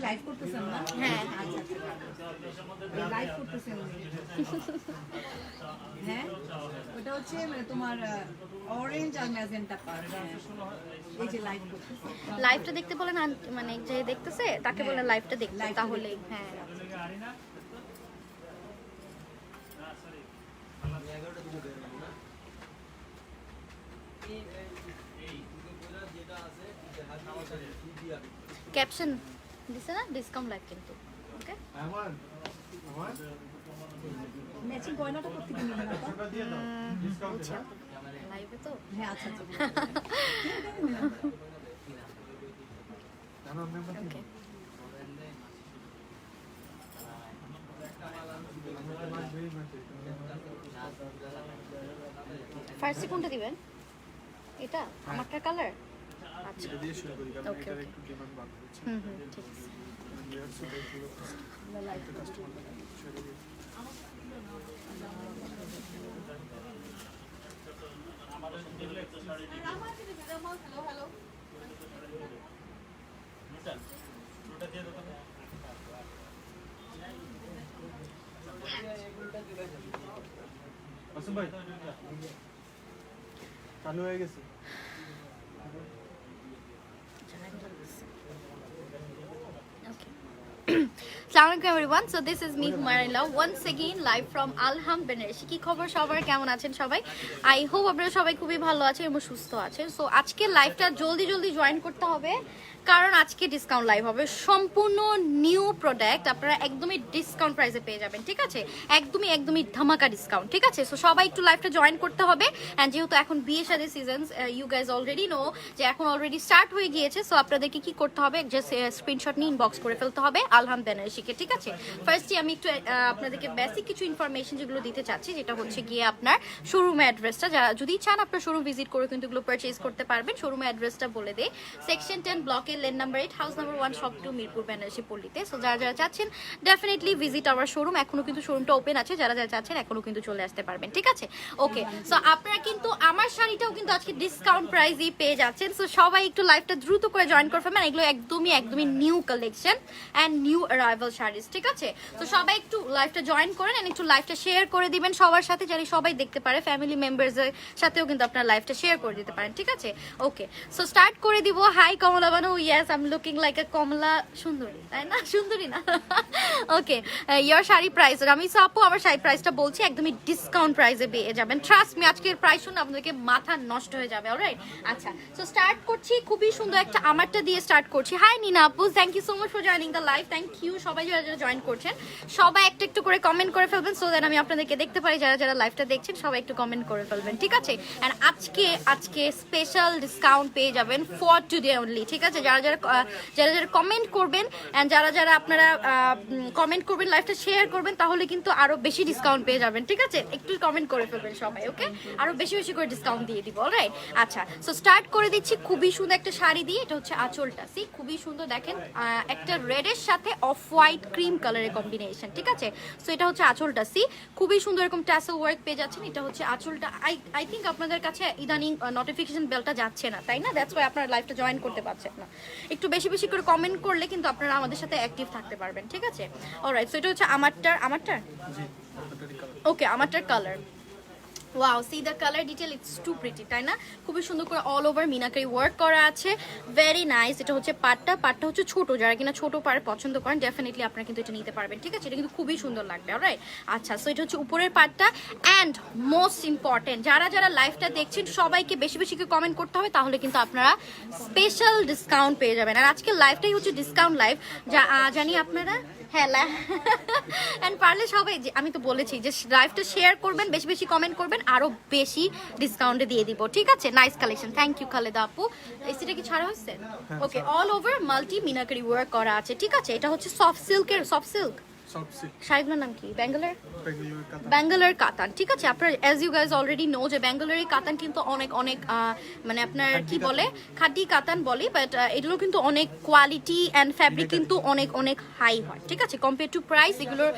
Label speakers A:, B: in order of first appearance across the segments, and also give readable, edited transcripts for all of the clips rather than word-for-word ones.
A: Live করতেছেন না?
B: হ্যাঁ
A: আচ্ছা লাইভ করতেছেন হ্যাঁ ওটা হচ্ছে মানে তোমার অরেঞ্জ আর ম্যাজেন্টা পার্ট এই যে লাইভ করতেছেন
B: লাইভটা দেখতে বলেন মানে যে দেখতেছে তাকে বলেন লাইভটা দেখতে তাহলে হ্যাঁ ক্যাপশন দিছে না ডিসকাউন্ট লাইভ কিন্তু ওকে
A: ম্যাচিং গয়নাটা করতে কি নিলেন আপা
B: লাইভে তো
A: হ্যাঁ আচ্ছা আচ্ছা
B: ওকে ফার্স্টে কোনটা দিবেন এটা আমারটার কালার আচ্ছা ওকে ওকে হুম ঠিক আছে
C: চালু হয়ে গেছে
B: Assalamualaikum everyone. So this is me Humayra Love once again live from Alham Benareshi. কি খবর সবার কেমন আছেন সবাই? I hope আপনারা সবাই খুবই ভালো আছেন এবং সুস্থ আছেন। সো আজকে লাইভটা জলদি জয়েন করতে হবে কারণ আজকে ডিসকাউন্ট লাইভ হবে সম্পূর্ণ নিউ প্রোডাক্ট আপনারা একদমই ডিসকাউন্ট প্রাইসে পেয়ে যাবেন ঠিক আছে একদমই ধামাকা ডিসকাউন্ট ঠিক আছে সো সবাই একটু লাইভটা জয়েন করতে হবে এন্ড যেহেতু এখন বিয়ে শাদী season you guys already know যে এখন অলরেডি স্টার্ট হয়ে গিয়েছে সো আপনাদেরকে কি করতে হবে জাস্ট স্ক্রিনশট নিয়ে ইনবক্স করে ফেলতে হবে আলহাম বেনারসিকে ঠিক আছে ফার্স্টে আমি একটু আপনাদেরকে বেসিক কিছু ইনফরমেশন যেগুলো দিতে চাচ্ছি যেটা হচ্ছে গিয়ে আপনার শোরুম অ্যাড্রেসটা যারা যদি চান আপনার শোরুম ভিজিট করে কিন্তু এগুলো পারচেজ করতে পারবেন শোরুম অ্যাড্রেসটা বলে দেই সেকশন 10 ব্লকে lane number 8 house number 1 shop 2 Mirpur Benarasi পল্লীতে সো যারা চাচ্ছেন ডেফিনেটলি ভিজিট আওয়ার শোরুম এখনো কিন্তু শোরুমটা ওপেন আছে যারা চাচ্ছেন এখনো কিন্তু চলে আসতে পারবেন ঠিক আছে ওকে সো আপনারা কিন্তু আমার শাড়িটাও কিন্তু আজকে ডিসকাউন্ট প্রাইসেই পেয়ে যাচ্ছেন সো সবাই একটু লাইভটা দ্রুত করে জয়েন করে ফেলবেন এগুলো একদমই new collection and new arrival saris ঠিক আছে তো সবাই একটু লাইভটা জয়েন করেন এন্ড একটু লাইভটা শেয়ার করে দিবেন সবার সাথে যাতে সবাই দেখতে পারে ফ্যামিলি মেম্বারসদের সাথেও কিন্তু আপনারা লাইভটা শেয়ার করে দিতে পারেন ঠিক আছে ওকে সো স্টার্ট করে দিব hi Kamala Banu yes I am looking like a Kamala সুন্দরী তাই না সুন্দরী না ওকে ইয়ার শাড়ি প্রাইস আমি আপু আমার শাড়ি প্রাইসটা বলছি একদমই ডিসকাউন্ট প্রাইসে পেয়ে যাবেন ট্রাস্ট মি আজকের প্রাইস শুনে আপনাদেরকে মাথা নষ্ট হয়ে যাবে অলরাইট আচ্ছা সো স্টার্ট করছি খুবই সুন্দর একটা আমারটা দিয়ে স্টার্ট করছি হাই নিনা আপু thank you so much for joining the live thank you সবাই যারা জয়েন করছেন সবাই একটু করে কমেন্ট করে ফেলবেন সো দ্যাট আমি আপনাদেরকে দেখতে পারি যারা লাইভটা দেখছেন সবাই একটু কমেন্ট করে ফেলবেন ঠিক আছে এন্ড আজকে স্পেশাল ডিসকাউন্ট পেয়ে যাবেন ফর টুডে অনলি ঠিক আছে যারা কমেন্ট করবেন এন্ড যারা আপনারা কমেন্ট করবেন লাইভটা শেয়ার করবেন তাহলে কিন্তু আরো বেশি ডিসকাউন্ট পেয়ে যাবেন ঠিক আছে একটু কমেন্ট করে ফেলবেন সবাই ওকে আরো বেশি করে ডিসকাউন্ট দিয়ে দিব অলরাইট আচ্ছা সো স্টার্ট করে দিচ্ছি খুবই সুন্দর একটা শাড়ি দিয়ে এটা হচ্ছে আঁচলটা সি খুবই সুন্দর দেখেন একটা রেডের সাথে অফ হোয়াইট ক্রিম কালারের কম্বিনেশন ঠিক আছে সো এটা হচ্ছে আঁচলটা সি খুবই সুন্দর এরকম ট্যাসেল ওয়ার্ক পেয়ে যাচ্ছেন এটা হচ্ছে আঁচলটা আই থিঙ্ক আপনাদের কাছে ইদানিং নোটিফিকেশন বেলটা যাচ্ছে না তাই না দ্যাটস ওয়াই আপনারা লাইভটা জয়েন করতে পারছেন না একটু বেশি করে কমেন্ট করলে কিন্তু আপনারা আমাদের সাথে অ্যাক্টিভ থাকতে পারবেন ঠিক আছে অলরাইট সো এটা হচ্ছে আমারটার ওকে আমারটার colour wow see the colour detail it's too pretty তাই না খুবই সুন্দর করে অল ওভার মিনাকারি ওয়ার্ক করা আছে ভেরি নাইস এটা হচ্ছে পাটটা হচ্ছে ছোট যারা কিনা ছোট পাড় পছন্দ করেন ডেফিনেটলি আপনারা কিন্তু এটা নিতে পারবেন ঠিক আছে এটা কিন্তু খুবই সুন্দর লাগবে অলরাইট আচ্ছা সো এটা হচ্ছে উপরের পাটটা অ্যান্ড মোস্ট ইম্পর্টেন্ট যারা লাইভটা দেখছেন সবাইকে বেশি করে কমেন্ট করতে হবে তাহলে কিন্তু আপনারা স্পেশাল ডিসকাউন্ট পেয়ে যাবেন আর আজকে লাইভটাই হচ্ছে ডিসকাউন্ট লাইভ জানি আপনারা হ্যাঁ এন্ড পারলে সবাই আমি তো বলেছি যে লাইভটা শেয়ার করবেন বেশি কমেন্ট করবেন আরো বেশি ডিসকাউন্টে দিয়ে দিব ঠিক আছে nice collection thank you Khaleda আপু এসিটা কি ছাড়া হচ্ছে okay all over multi meenakari work করা আছে ঠিক আছে এটা হচ্ছে সফট সিল্ক শাড়িগুলোর নাম কি ব্যাঙ্গালোর কাতান ঠিক আছে আপনার as you guys already know যে ব্যাঙ্গালোরের কাতান কিন্তু অনেক মানে আপনার কি বলে খাঁটি কাতান বলে বাট এগুলো কিন্তু অনেক কোয়ালিটি অ্যান্ড ফ্যাব্রিক কিন্তু অনেক হাই হয় ঠিক আছে কম্পেয়ার টু প্রাইস এগুলোর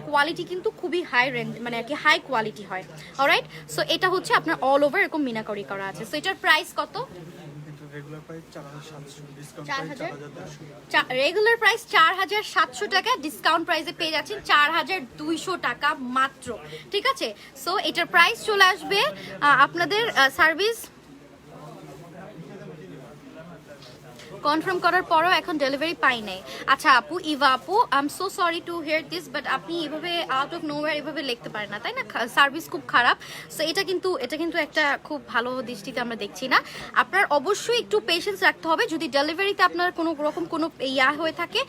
B: কোয়ালিটি কিন্তু খুবই হাই রেঞ্জ মানে আর কি হাই কোয়ালিটি হয় অলরাইট সো এটা হচ্ছে আপনার অল ওভার এরকম মিনাকারি করা আছে সো এটার প্রাইস কত
C: regular price 4700, discount price 4200।
B: Regular price 4700 টাকা, ডিসকাউন্ট প্রাইসে পেয়ে যাচ্ছেন 4200 টাকা মাত্র। ঠিক আছে, সো এটার প্রাইস চলে আসবে আপনাদের সার্ভিস কনফার্ম করার পরও এখন ডেলিভারি পাই নাই। আচ্ছা আপু, ইভা আপু, I am so sorry to hear this, but আপনি এভাবে আউট অফ নোওয়্যার এভাবে লিখতে পারেন না, তাই না? সার্ভিস খুব খারাপ। সো এটা কিন্তু একটা খুব ভালো দৃষ্টিতে আমরা দেখছি না। আপনার অবশ্যই একটু পেশেন্স রাখতে হবে। যদি ডেলিভারিতে আপনার কোনো রকম কোনো হয়ে থাকে,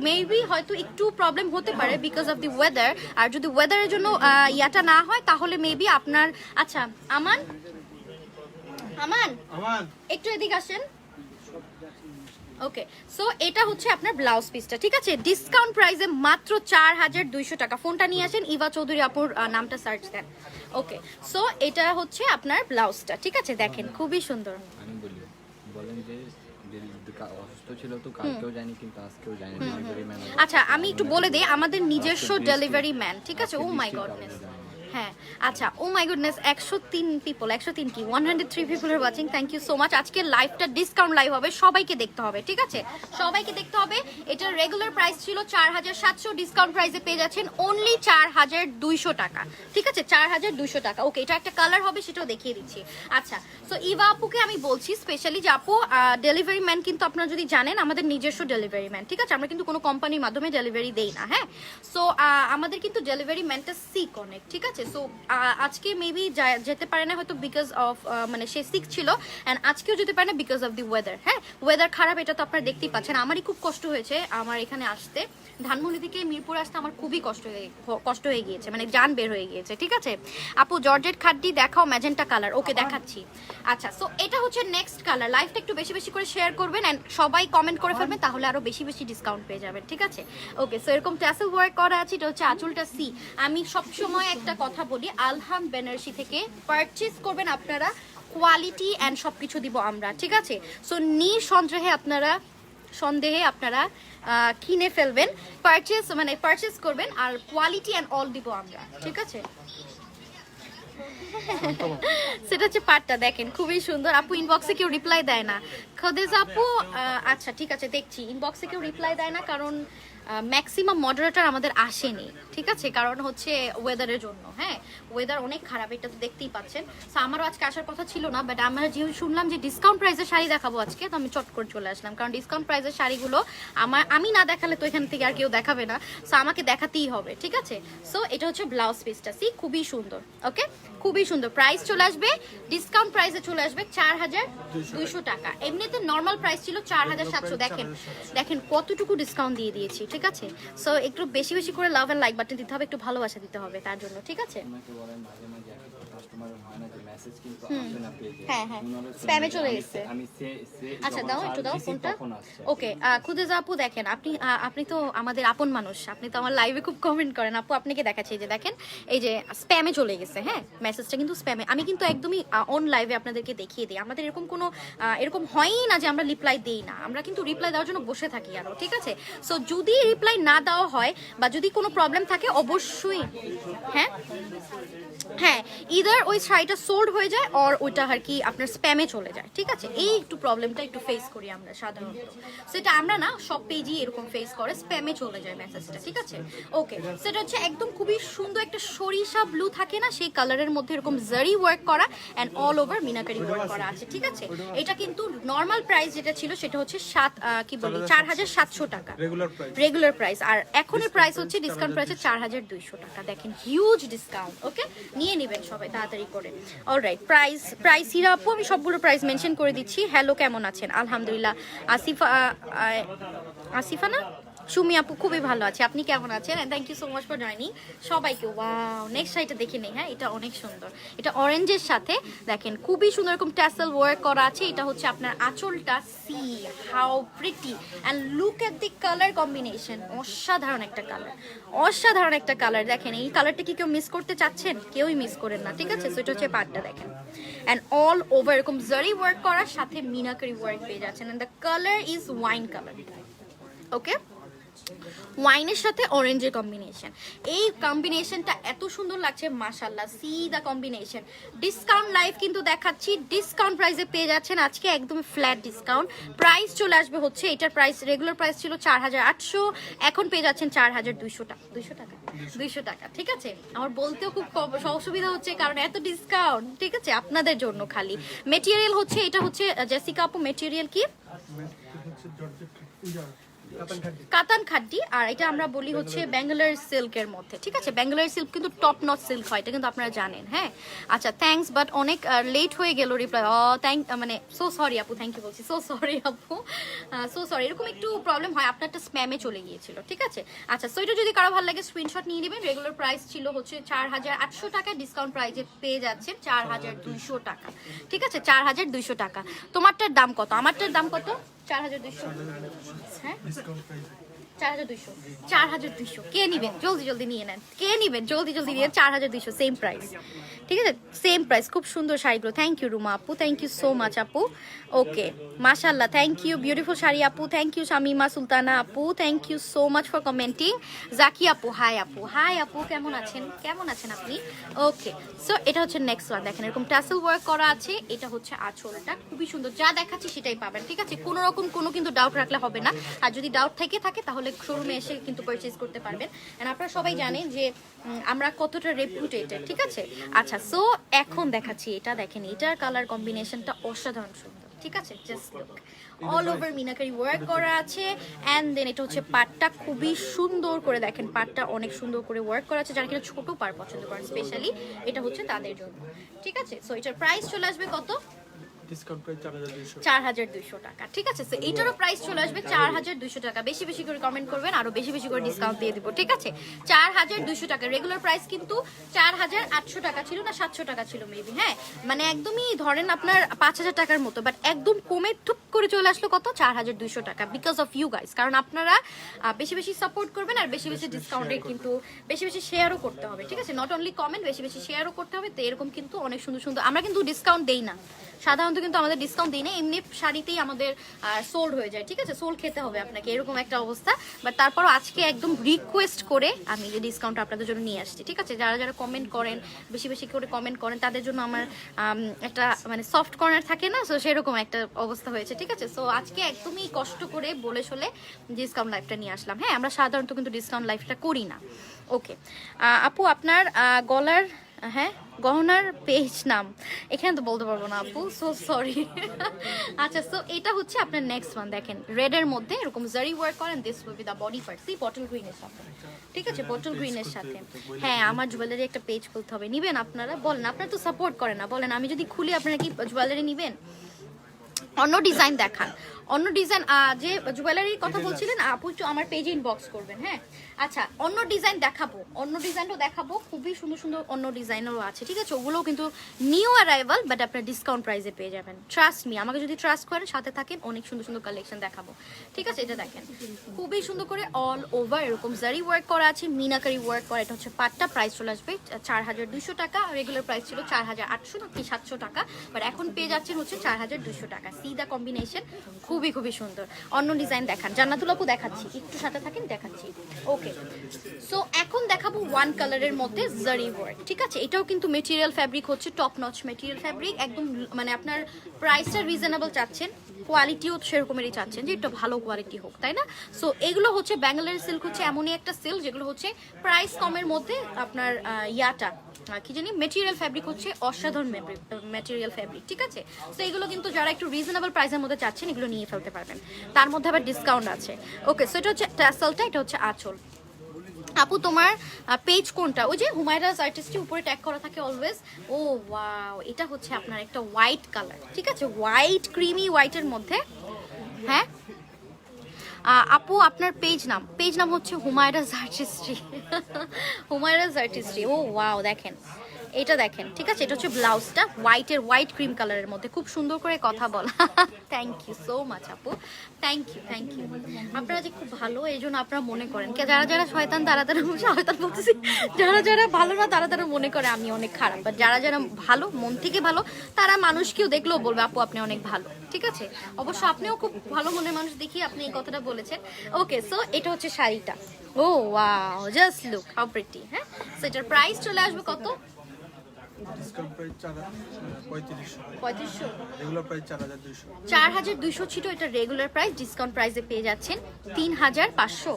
B: মেবি হয়তো একটু প্রবলেম হতে পারে বিকজ অফ দি ওয়েদার। আর যদি ওয়েদারের জন্য ইয়াটা না হয় তাহলে মেবি আপনার, আচ্ছা আমান একটু এদিকে আসেন। ওকে, সো এটা হচ্ছে আপনার ব্লাউজ পিসটা। ঠিক আছে, ডিসকাউন্ট প্রাইসে মাত্র 4200 টাকা। ফোনটা নিয়ে আসেন, ইভা চৌধুরী আপুর নামটা সার্চ দেন। ওকে, সো এটা হচ্ছে আপনার ব্লাউজটা। ঠিক আছে, দেখেন খুবই সুন্দর।
D: আমি বলেন যে অসুস্থ ছিল তো কালকেও যায়নি কিন্তু আজকেও যায়নি ডেলিভারি ম্যান।
B: আচ্ছা আমি একটু বলে দিই, আমাদের নিজস্ব ডেলিভারি ম্যান। ঠিক আছে, ও মাই গডনেস, হ্যাঁ আচ্ছা, ও মাই গুডনেস, 103 পিপল, 103 কি 103 people are watching. Thank you so much. আজকে লাইভটা ডিসকাউন্ট লাইভ হবে, সবাইকে দেখতে হবে। ঠিক আছে, সবাইকে দেখতে হবে। এটার রেগুলার প্রাইস ছিল 4700, ডিসকাউন্ট প্রাইসে পেয়ে যাচ্ছেন অনলি 4200 টাকা। ঠিক আছে, 4200 টাকা। ওকে, এটা একটা কালার হবে, সেটাও দেখিয়ে দিচ্ছি। আচ্ছা, সো ইভা আপুকে আমি বলছি স্পেশালি যে আপু ডেলিভারি ম্যান কিন্তু আপনারা যদি জানেন আমাদের নিজস্ব ডেলিভারি ম্যান। ঠিক আছে, আমরা কিন্তু কোনো কোম্পানির মাধ্যমে ডেলিভারি দেই না। হ্যাঁ, সো আমাদের কিন্তু ডেলিভারি ম্যানটা সি কনেক্ট। ঠিক আছে, সো আজকে মেবি যেতে পারে না হয়তো বিকজ অফ মানে সে সিক ছিল, অ্যান্ড আজকেও যেতে পারে না বিকজ অফ দি ওয়েদার। হ্যাঁ, ওয়েদার খারাপ, এটা তো আপনারা দেখতেই পাচ্ছেন। আমারই খুব কষ্ট হয়েছে আমার এখানে আসতে, ধানমন্ডি থেকে মিরপুরে আসতে আমার খুবই কষ্ট হয়ে গিয়েছে, মানে জান বের হয়ে গিয়েছে। ঠিক আছে আপু, জর্জেট খাড্ডি দেখাও, ম্যাজেন্টা কালার। ওকে, দেখাচ্ছি। আচ্ছা, সো এটা হচ্ছে নেক্সট কালার। লাইভটা একটু বেশি বেশি করে শেয়ার করবেন অ্যান্ড সবাই কমেন্ট করে ফেলবেন, তাহলে আরো বেশি বেশি ডিসকাউন্ট পেয়ে যাবেন। ঠিক আছে, ওকে, সো এরকম ট্যাসেল ওয়ার্ক করা আছে। এটা হচ্ছে আঁচলটা সি। আমি সবসময় একটা কথা বলি, আলহাম বেনারসি থেকে পারচেজ করবেন আপনারা, কোয়ালিটি অ্যান্ড সব কিছু দিব আমরা। ঠিক আছে, সো নিঃসন্দেহে আপনারা কিনে ফেলবেন, পারচেজ করবেন, আর কোয়ালিটি অ্যান্ড অল দিব আমরা। ঠিক আছে, সেটা হচ্ছে পাটটা দেখেন খুবই সুন্দর। আপু ইনবক্সে কেউ রিপ্লাই দেয় না, খোদেজ আপু। আচ্ছা ঠিক আছে, দেখছি ইনবক্সে কেউ রিপ্লাই দেয় না, কারণ ম্যাক্সিমাম মডারেটর আমাদের আসেনি। ঠিক আছে, কারণ হচ্ছে ওয়েদারের জন্য। হ্যাঁ, ওয়েদার অনেক খারাপ, এটা তো দেখতেই পাচ্ছেন। সো আমারও আজকে আসার কথা ছিল না, বাট আমরা যেহেতু শুনলাম যে ডিসকাউন্ট প্রাইসের শাড়ি দেখাবো আজকে, তো আমি চট করে চলে আসলাম, কারণ ডিসকাউন্ট প্রাইসের শাড়িগুলো আমি না দেখালে তো এখান থেকে আর কেউ দেখাবে না, সো আমাকে দেখাতেই হবে। ঠিক আছে, সো এটা হচ্ছে ব্লাউজ পিসটা, সি খুবই সুন্দর। ওকে, খুবই সুন্দর। প্রাইস চলে আসবে, ডিসকাউন্ট প্রাইসে চলে আসবে 4200 টাকা। এমনিতে নর্মাল প্রাইস ছিল 4700। দেখেন কতটুকু ডিসকাউন্ট দিয়ে দিয়েছি। ঠিক আছে, সো একটু বেশি বেশি করে লাভ এন্ড লাইক বাটন দিতে হবে, একটু ভালোবাসা দিতে হবে তার জন্য। ঠিক আছে, হ্যাঁ হ্যাঁ, স্প্যামে চলে গেছে। আচ্ছা দাও, একটু দাও ফোনটা। ওকে, খুদেজা আপু দেখেন, আপনি তো আমাদের আপন মানুষ, আপনি তো আমার লাইভে খুব কমেন্ট করেন। আপু আপনাকে দেখাচ্ছি, এই যে দেখেন, এই যে স্প্যামে চলে গেছে। হ্যাঁ, মেসেজটা কিন্তু স্প্যামে। আমি কিন্তু একদমই অন লাইভে আপনাদেরকে দেখিয়ে দিই। আমাদের এরকম হয়ই না যে আমরা রিপ্লাই দেই না, আমরা কিন্তু রিপ্লাই দেওয়ার জন্য বসে থাকি আরো। ঠিক আছে, সো যদি রিপ্লাই না দেওয়া হয় বা যদি কোনো প্রবলেম থাকে অবশ্যই, হ্যাঁ ইদার ওই শাড়িটা সোল্ড হয়ে যায় আর ওইটা আর কি আপনার স্প্যামে চলে যায়। ঠিক আছে, এই একটু প্রবলেমটা একটু ফেস করি আমরা সাধারণত, সেটা আমরা না, সব পেজই এরকম ফেস করে, স্প্যামে চলে যায় মেসেজটা। ঠিক আছে, ওকে, সেটা হচ্ছে একদম খুবই সুন্দর একটা সরিষা ব্লু থাকে না, সেই কালারের মধ্যে এরকম জারি ওয়ার্ক করা and all over meenakari work করা আছে। ঠিক আছে, এটা কিন্তু নর্মাল প্রাইস যেটা ছিল সেটা হচ্ছে 4700 টাকা রেগুলার প্রাইস, আর এখনের প্রাইস হচ্ছে ডিসকাউন্ট প্রাইসে 4200 টাকা। দেখেন হিউজ ডিসকাউন্ট। ওকে, নিয়ে নেবেন সবাই তাড়াতাড়ি করে। অলরাইট, প্রাইস হিরা আপু আমি সবগুলো প্রাইস মেনশন করে দিচ্ছি। হ্যালো, কেমন আছেন? আলহামদুলিল্লাহ। আসিফা না, সুমি আপু খুবই ভালো আছে, আপনি কেমন আছেন? Thank you so much for joining সবাইকে। ওয়াও, নেক্সট শাড়িটা দেখে নেই। হ্যাঁ, এটা অনেক সুন্দর, এটা অরেঞ্জের সাথে দেখেন খুবই সুন্দর এরকম ট্যাসেল ওয়ার্ক করা আছে। এটা হচ্ছে আপনার আঁচলটা, C how pretty and look at the colour combination. অসাধারণ একটা কালার, অসাধারণ একটা কালার। দেখেন এই কালারটা কি কেউ মিস করতে চাচ্ছেন? কেউই মিস করেন না। ঠিক আছে, সো এটা হচ্ছে পাটটা দেখেন, অ্যান্ড অল ওভার এরকম জারি ওয়ার্ক করার সাথে মিনাকারি ওয়ার্ক পেয়ে যাচ্ছেন, and the colour is wine colour. Okay, ওয়াইনের সাথে অরেঞ্জের কম্বিনেশন, এই কম্বিনেশনটা এত সুন্দর লাগছে মাশাআল্লাহ। See the combination. Discount live কিন্তু দেখাচ্ছি, ডিসকাউন্ট প্রাইসে পেয়ে যাচ্ছেন আজকে একদম ফ্ল্যাট ডিসকাউন্ট। প্রাইস চলে আসবে হচ্ছে, এটার প্রাইস রেগুলার প্রাইস ছিল 4800, এখন পেয়ে যাচ্ছেন 4200 টাকা। 200 টাকা, ঠিক আছে। আমার বলতেও খুব অসুবিধা হচ্ছে কারণ এত ডিসকাউন্ট, ঠিক আছে, আপনাদের জন্য খালি। মেটেরিয়াল হচ্ছে, এটা হচ্ছে জেসিকা আপু মেটেরিয়াল কি? কাতান খাড্ডি, আর এটা আমরা বলি হচ্ছে ব্যাঙ্গালোর সিল্কের মধ্যে, ঠিক আছে। ব্যাঙ্গালোর সিল্ক কিন্তু টপ নট সিল্ক হয়, এটা কিন্তু আপনারা জানেন। হ্যাঁ আচ্ছা, থ্যাঙ্কস, বাট অনেক লেট হয়ে গেল রিপ্লাই। মানে সো সরি আপু, থ্যাংক ইউ বলছি, সো সরি আপু, সো সরি। এরকম একটু প্রবলেম হয়, আপনারটা স্প্যামে চলে গিয়েছিল, ঠিক আছে। আচ্ছা, সো এটা যদি কারো ভালো লাগে স্ক্রিনশট নিয়ে নেবেন। রেগুলার প্রাইস ছিল হচ্ছে 4800 টাকা, ডিসকাউন্ট প্রাইসে পেয়ে যাচ্ছেন 4200 টাকা, ঠিক আছে। 4200 টাকা। তোমারটার দাম কত? আমারটার দাম কত? 4200। হ্যাঁ 4200 কে নিবেন? জলদি জলদি নিয়ে নেন, কে নিবেন? জলদি জলদি নিয়ে 4200, সেম প্রাইস, ঠিক আছে, সেম প্রাইস। খুব সুন্দর শাড়িগুলো। থ্যাংক ইউ রুমা আপু, থ্যাংক ইউ সো মাচ আপু। ওকে মাশাআল্লাহ, থ্যাংক ইউ বিউটিফুল শাড়ি আপু, থ্যাংক ইউ শামিমা সুলতানা আপু, thank you so much for commenting. Zaki আপু হাই আপু, হাই আপু, কেমন আছেন? কেমন আছেন আপনি? ওকে, সো এটা হচ্ছে নেক্সট ওয়ান। দেখেন এরকম টাসেল ওয়ার্ক করা আছে, এটা হচ্ছে আঁচলটা, খুবই সুন্দর। যা দেখাচ্ছি সেটাই পাবেন, ঠিক আছে। কোনো রকম কোনো কিন্তু ডাউট রাখলে হবে না, আর যদি ডাউট থেকে থাকে তাহলে শোরুমে এসে কিন্তু পারচেজ করতে পারবেন। এন্ড আপনারা সবাই জানেন যে আমরা কতটা রেপুটেটেড, ঠিক আছে। আচ্ছা, সো এখন দেখাচ্ছি এটা। দেখেন এটার কালার কম্বিনেশনটা অসাধারণ সুন্দর, ঠিক আছে। Just look, all over meenakari work করা আছে। অ্যান্ড দেন এটা হচ্ছে পাটটা, খুবই সুন্দর করে দেখেন, পাটটা অনেক সুন্দর করে ওয়ার্ক করা আছে। যারা কিনা ছোট পার পছন্দ করেন স্পেশালি, এটা হচ্ছে তাদের জন্য, ঠিক আছে। সো এটার প্রাইস চলে আসবে কত?
C: ডিসকাউন্ট প্রাইস 4200
B: 4200 টাকা, ঠিক আছে। সো এটারও প্রাইস চলে আসবে 4200 টাকা। বেশি বেশি করে কমেন্ট করবেন, আরো বেশি বেশি করে ডিসকাউন্ট দিয়ে দিব, ঠিক আছে। 4200 টাকা। রেগুলার প্রাইস কিন্তু 4800 টাকা ছিল না 700 টাকা ছিল মেবি। হ্যাঁ মানে একদমই ধরেন আপনার 5000 টাকার মতো, বাট একদম কমে টুপ করে চলে আসলো কত? 4200 টাকা, বিকজ অফ ইউ গাইস। কারণ আপনারা বেশি বেশি সাপোর্ট করবেন, আর বেশি বেশি ডিসকাউন্টে কিন্তু বেশি বেশি শেয়ারও করতে হবে, ঠিক আছে। নট অনলি কমেন্ট, বেশি বেশি শেয়ারও করতে হবে। তো এরকম কিন্তু অনেক সুন্দর সুন্দর, আমরা কিন্তু ডিসকাউন্ট দেই না সাধারণত, কিন্তু আমাদের ডিসকাউন্ট দিই না, এমনি শাড়িতেই আমাদের সোল্ড হয়ে যায়, ঠিক আছে। সোল্ড খেতে হবে আপনাকে, এরকম একটা অবস্থা। বাট তারপরও আজকে একদম রিকোয়েস্ট করে আমি যে ডিসকাউন্ট আপনাদের জন্য নিয়ে আসছি, ঠিক আছে। যারা যারা কমেন্ট করেন, বেশি বেশি করে কমেন্ট করেন, তাদের জন্য আমার একটা মানে সফট কর্নার থাকে না, সো সেরকম একটা অবস্থা হয়েছে, ঠিক আছে। সো আজকে একদমই কষ্ট করে বলে শোলে ডিসকাউন্ট লাইফটা নিয়ে আসলাম। হ্যাঁ আমরা সাধারণত কিন্তু ডিসকাউন্ট লাইফটা করি না। ওকে আপু, আপনার গলার হ্যাঁ গহনার পেজ নাম এখানে তো বলতে পারবো না আপু, সো সরি। আচ্ছা, সো এটা হচ্ছে আপনার নেক্সট ওয়ান। দেখেন রেডের মধ্যে এরকম জারি ওয়ার্ক করেন, this will be the body part. Sea bottle গ্রিনের সাথে, ঠিক আছে, বটল গ্রিনের সাথে। হ্যাঁ আমার জুয়েলারি একটা পেজ খুলতে হবে, নিবেন আপনারা? বলেন, আপনারা তো সাপোর্ট করেন না, বলেন আমি যদি খুলি আপনারা কি জুয়েলারি নিবেন? অন্য ডিজাইন দেখান, অন্য ডিজাইন। যে জুয়েলারির কথা বলছিলেন আপু, একটু আমার পেজে ইনবক্স করবেন। হ্যাঁ আচ্ছা, অন্য ডিজাইন দেখাবো, অন্য ডিজাইনও দেখাবো, খুবই সুন্দর সুন্দর অন্য ডিজাইনেরও আছে, ঠিক আছে। ওগুলোও কিন্তু নিউ অ্যারাইভাল, বাট আপনার ডিসকাউন্ট প্রাইসে পেয়ে যাবেন। ট্রাস্ট মি, আমাকে যদি ট্রাস্ট করেন, সাথে থাকেন, অনেক সুন্দর সুন্দর কালেকশন দেখাবো, ঠিক আছে। এটা দেখেন খুবই সুন্দর করে অল ওভার এরকম জারি ওয়ার্ক করা আছে, মিনাকারি ওয়ার্ক করা। এটা হচ্ছে পাটটা, প্রাইস চলে আসবে 4200 টাকা। রেগুলার প্রাইস ছিল 4800 নাকি 700 টাকা, বাট এখন পেয়ে যাচ্ছেন হচ্ছে 4200 টাকা। সি দা কম্বিনেশন, খুবই খুবই সুন্দর। অন্য ডিজাইন দেখান, জান্নাতুল আপু দেখাচ্ছি, একটু সাথে থাকেন, দেখাচ্ছি। ওকে, সো এখন দেখাবো ওয়ান কালারের মধ্যে জারি ওয়ার্ক, ঠিক আছে। এটাও কিন্তু মেটেরিয়াল ফ্যাব্রিক হচ্ছে টপ নচ মেটেরিয়াল ফ্যাব্রিক, একদম মানে আপনার প্রাইসটা রিজনেবল চাচ্ছেন, কোয়ালিটিও সেরকমেরই চাচ্ছেন যে একটু ভালো কোয়ালিটি হোক, তাই না। সো এগুলো হচ্ছে ব্যাঙ্গালোর সিল্ক, হচ্ছে এমনই একটা সিল্ক যেগুলো হচ্ছে প্রাইস কমের মধ্যে আপনার ইয়াটা কি জানি মেটেরিয়াল ফ্যাব্রিক হচ্ছে অসাধারণ মেটেরিয়াল ফ্যাব্রিক, ঠিক আছে। তো এগুলো কিন্তু যারা একটু রিজনেবল প্রাইসের মধ্যে চাচ্ছেন, এগুলো নিয়ে ফেলতে পারবেন, তার মধ্যে আবার ডিসকাউন্ট আছে। ওকে, সো এটা হচ্ছে টাসেলটা, এটা হচ্ছে আঁচল। আপু তোমার পেজ কোনটা? ওই যে হুমায়রাস আর্টিস্টটি উপরে ট্যাগ করা থাকে অলওয়েজ। ও ওয়াও, এটা হচ্ছে আপনার একটা হোয়াইট কালার, ঠিক আছে, হোয়াইট ক্রিমি হোয়াইটের মধ্যে। হ্যাঁ আপু আপনার পেজ নাম হচ্ছে হুমায়রাস আর্টিস্ট্রি। হুমায়রাস আর্টিস্ট্রি, ও ওয়াও, দেখেন এটা দেখেন, ঠিক আছে? এটা হচ্ছে ব্লাউজটা, হোয়াইট ক্রিম কালারের মধ্যে, খুব সুন্দর করে কথা বলা। থ্যাংক ইউ সো মাচ আপু, থ্যাংক ইউ। আপনারা যে খুব ভালো, এই জন্য আপনারা মনে করেন, যারা শয়তান তারা শয়তান বলতেছি, যারা ভালো না তারা মনে করে আমি অনেক খারাপ, বাট যারা ভালো, মন থেকে ভালো, তারা মানুষকেও দেখলেও বলবে আপু আপনি অনেক ভালো, ঠিক আছে? অবশ্য আপনিও খুব ভালো মনের মানুষ দেখি আপনি এই কথাটা বলেছেন। ওকে, সো এটা হচ্ছে শাড়িটা। Oh wow, just look how pretty. হ্যাঁ, সো এটার প্রাইস চলে আসবে কত?
C: Discount price
B: 3500।
C: Regular price 4200।
B: 4200 ছিল এটা রেগুলার প্রাইস, ডিসকাউন্ট প্রাইসে পেয়ে যাচ্ছেন 3500।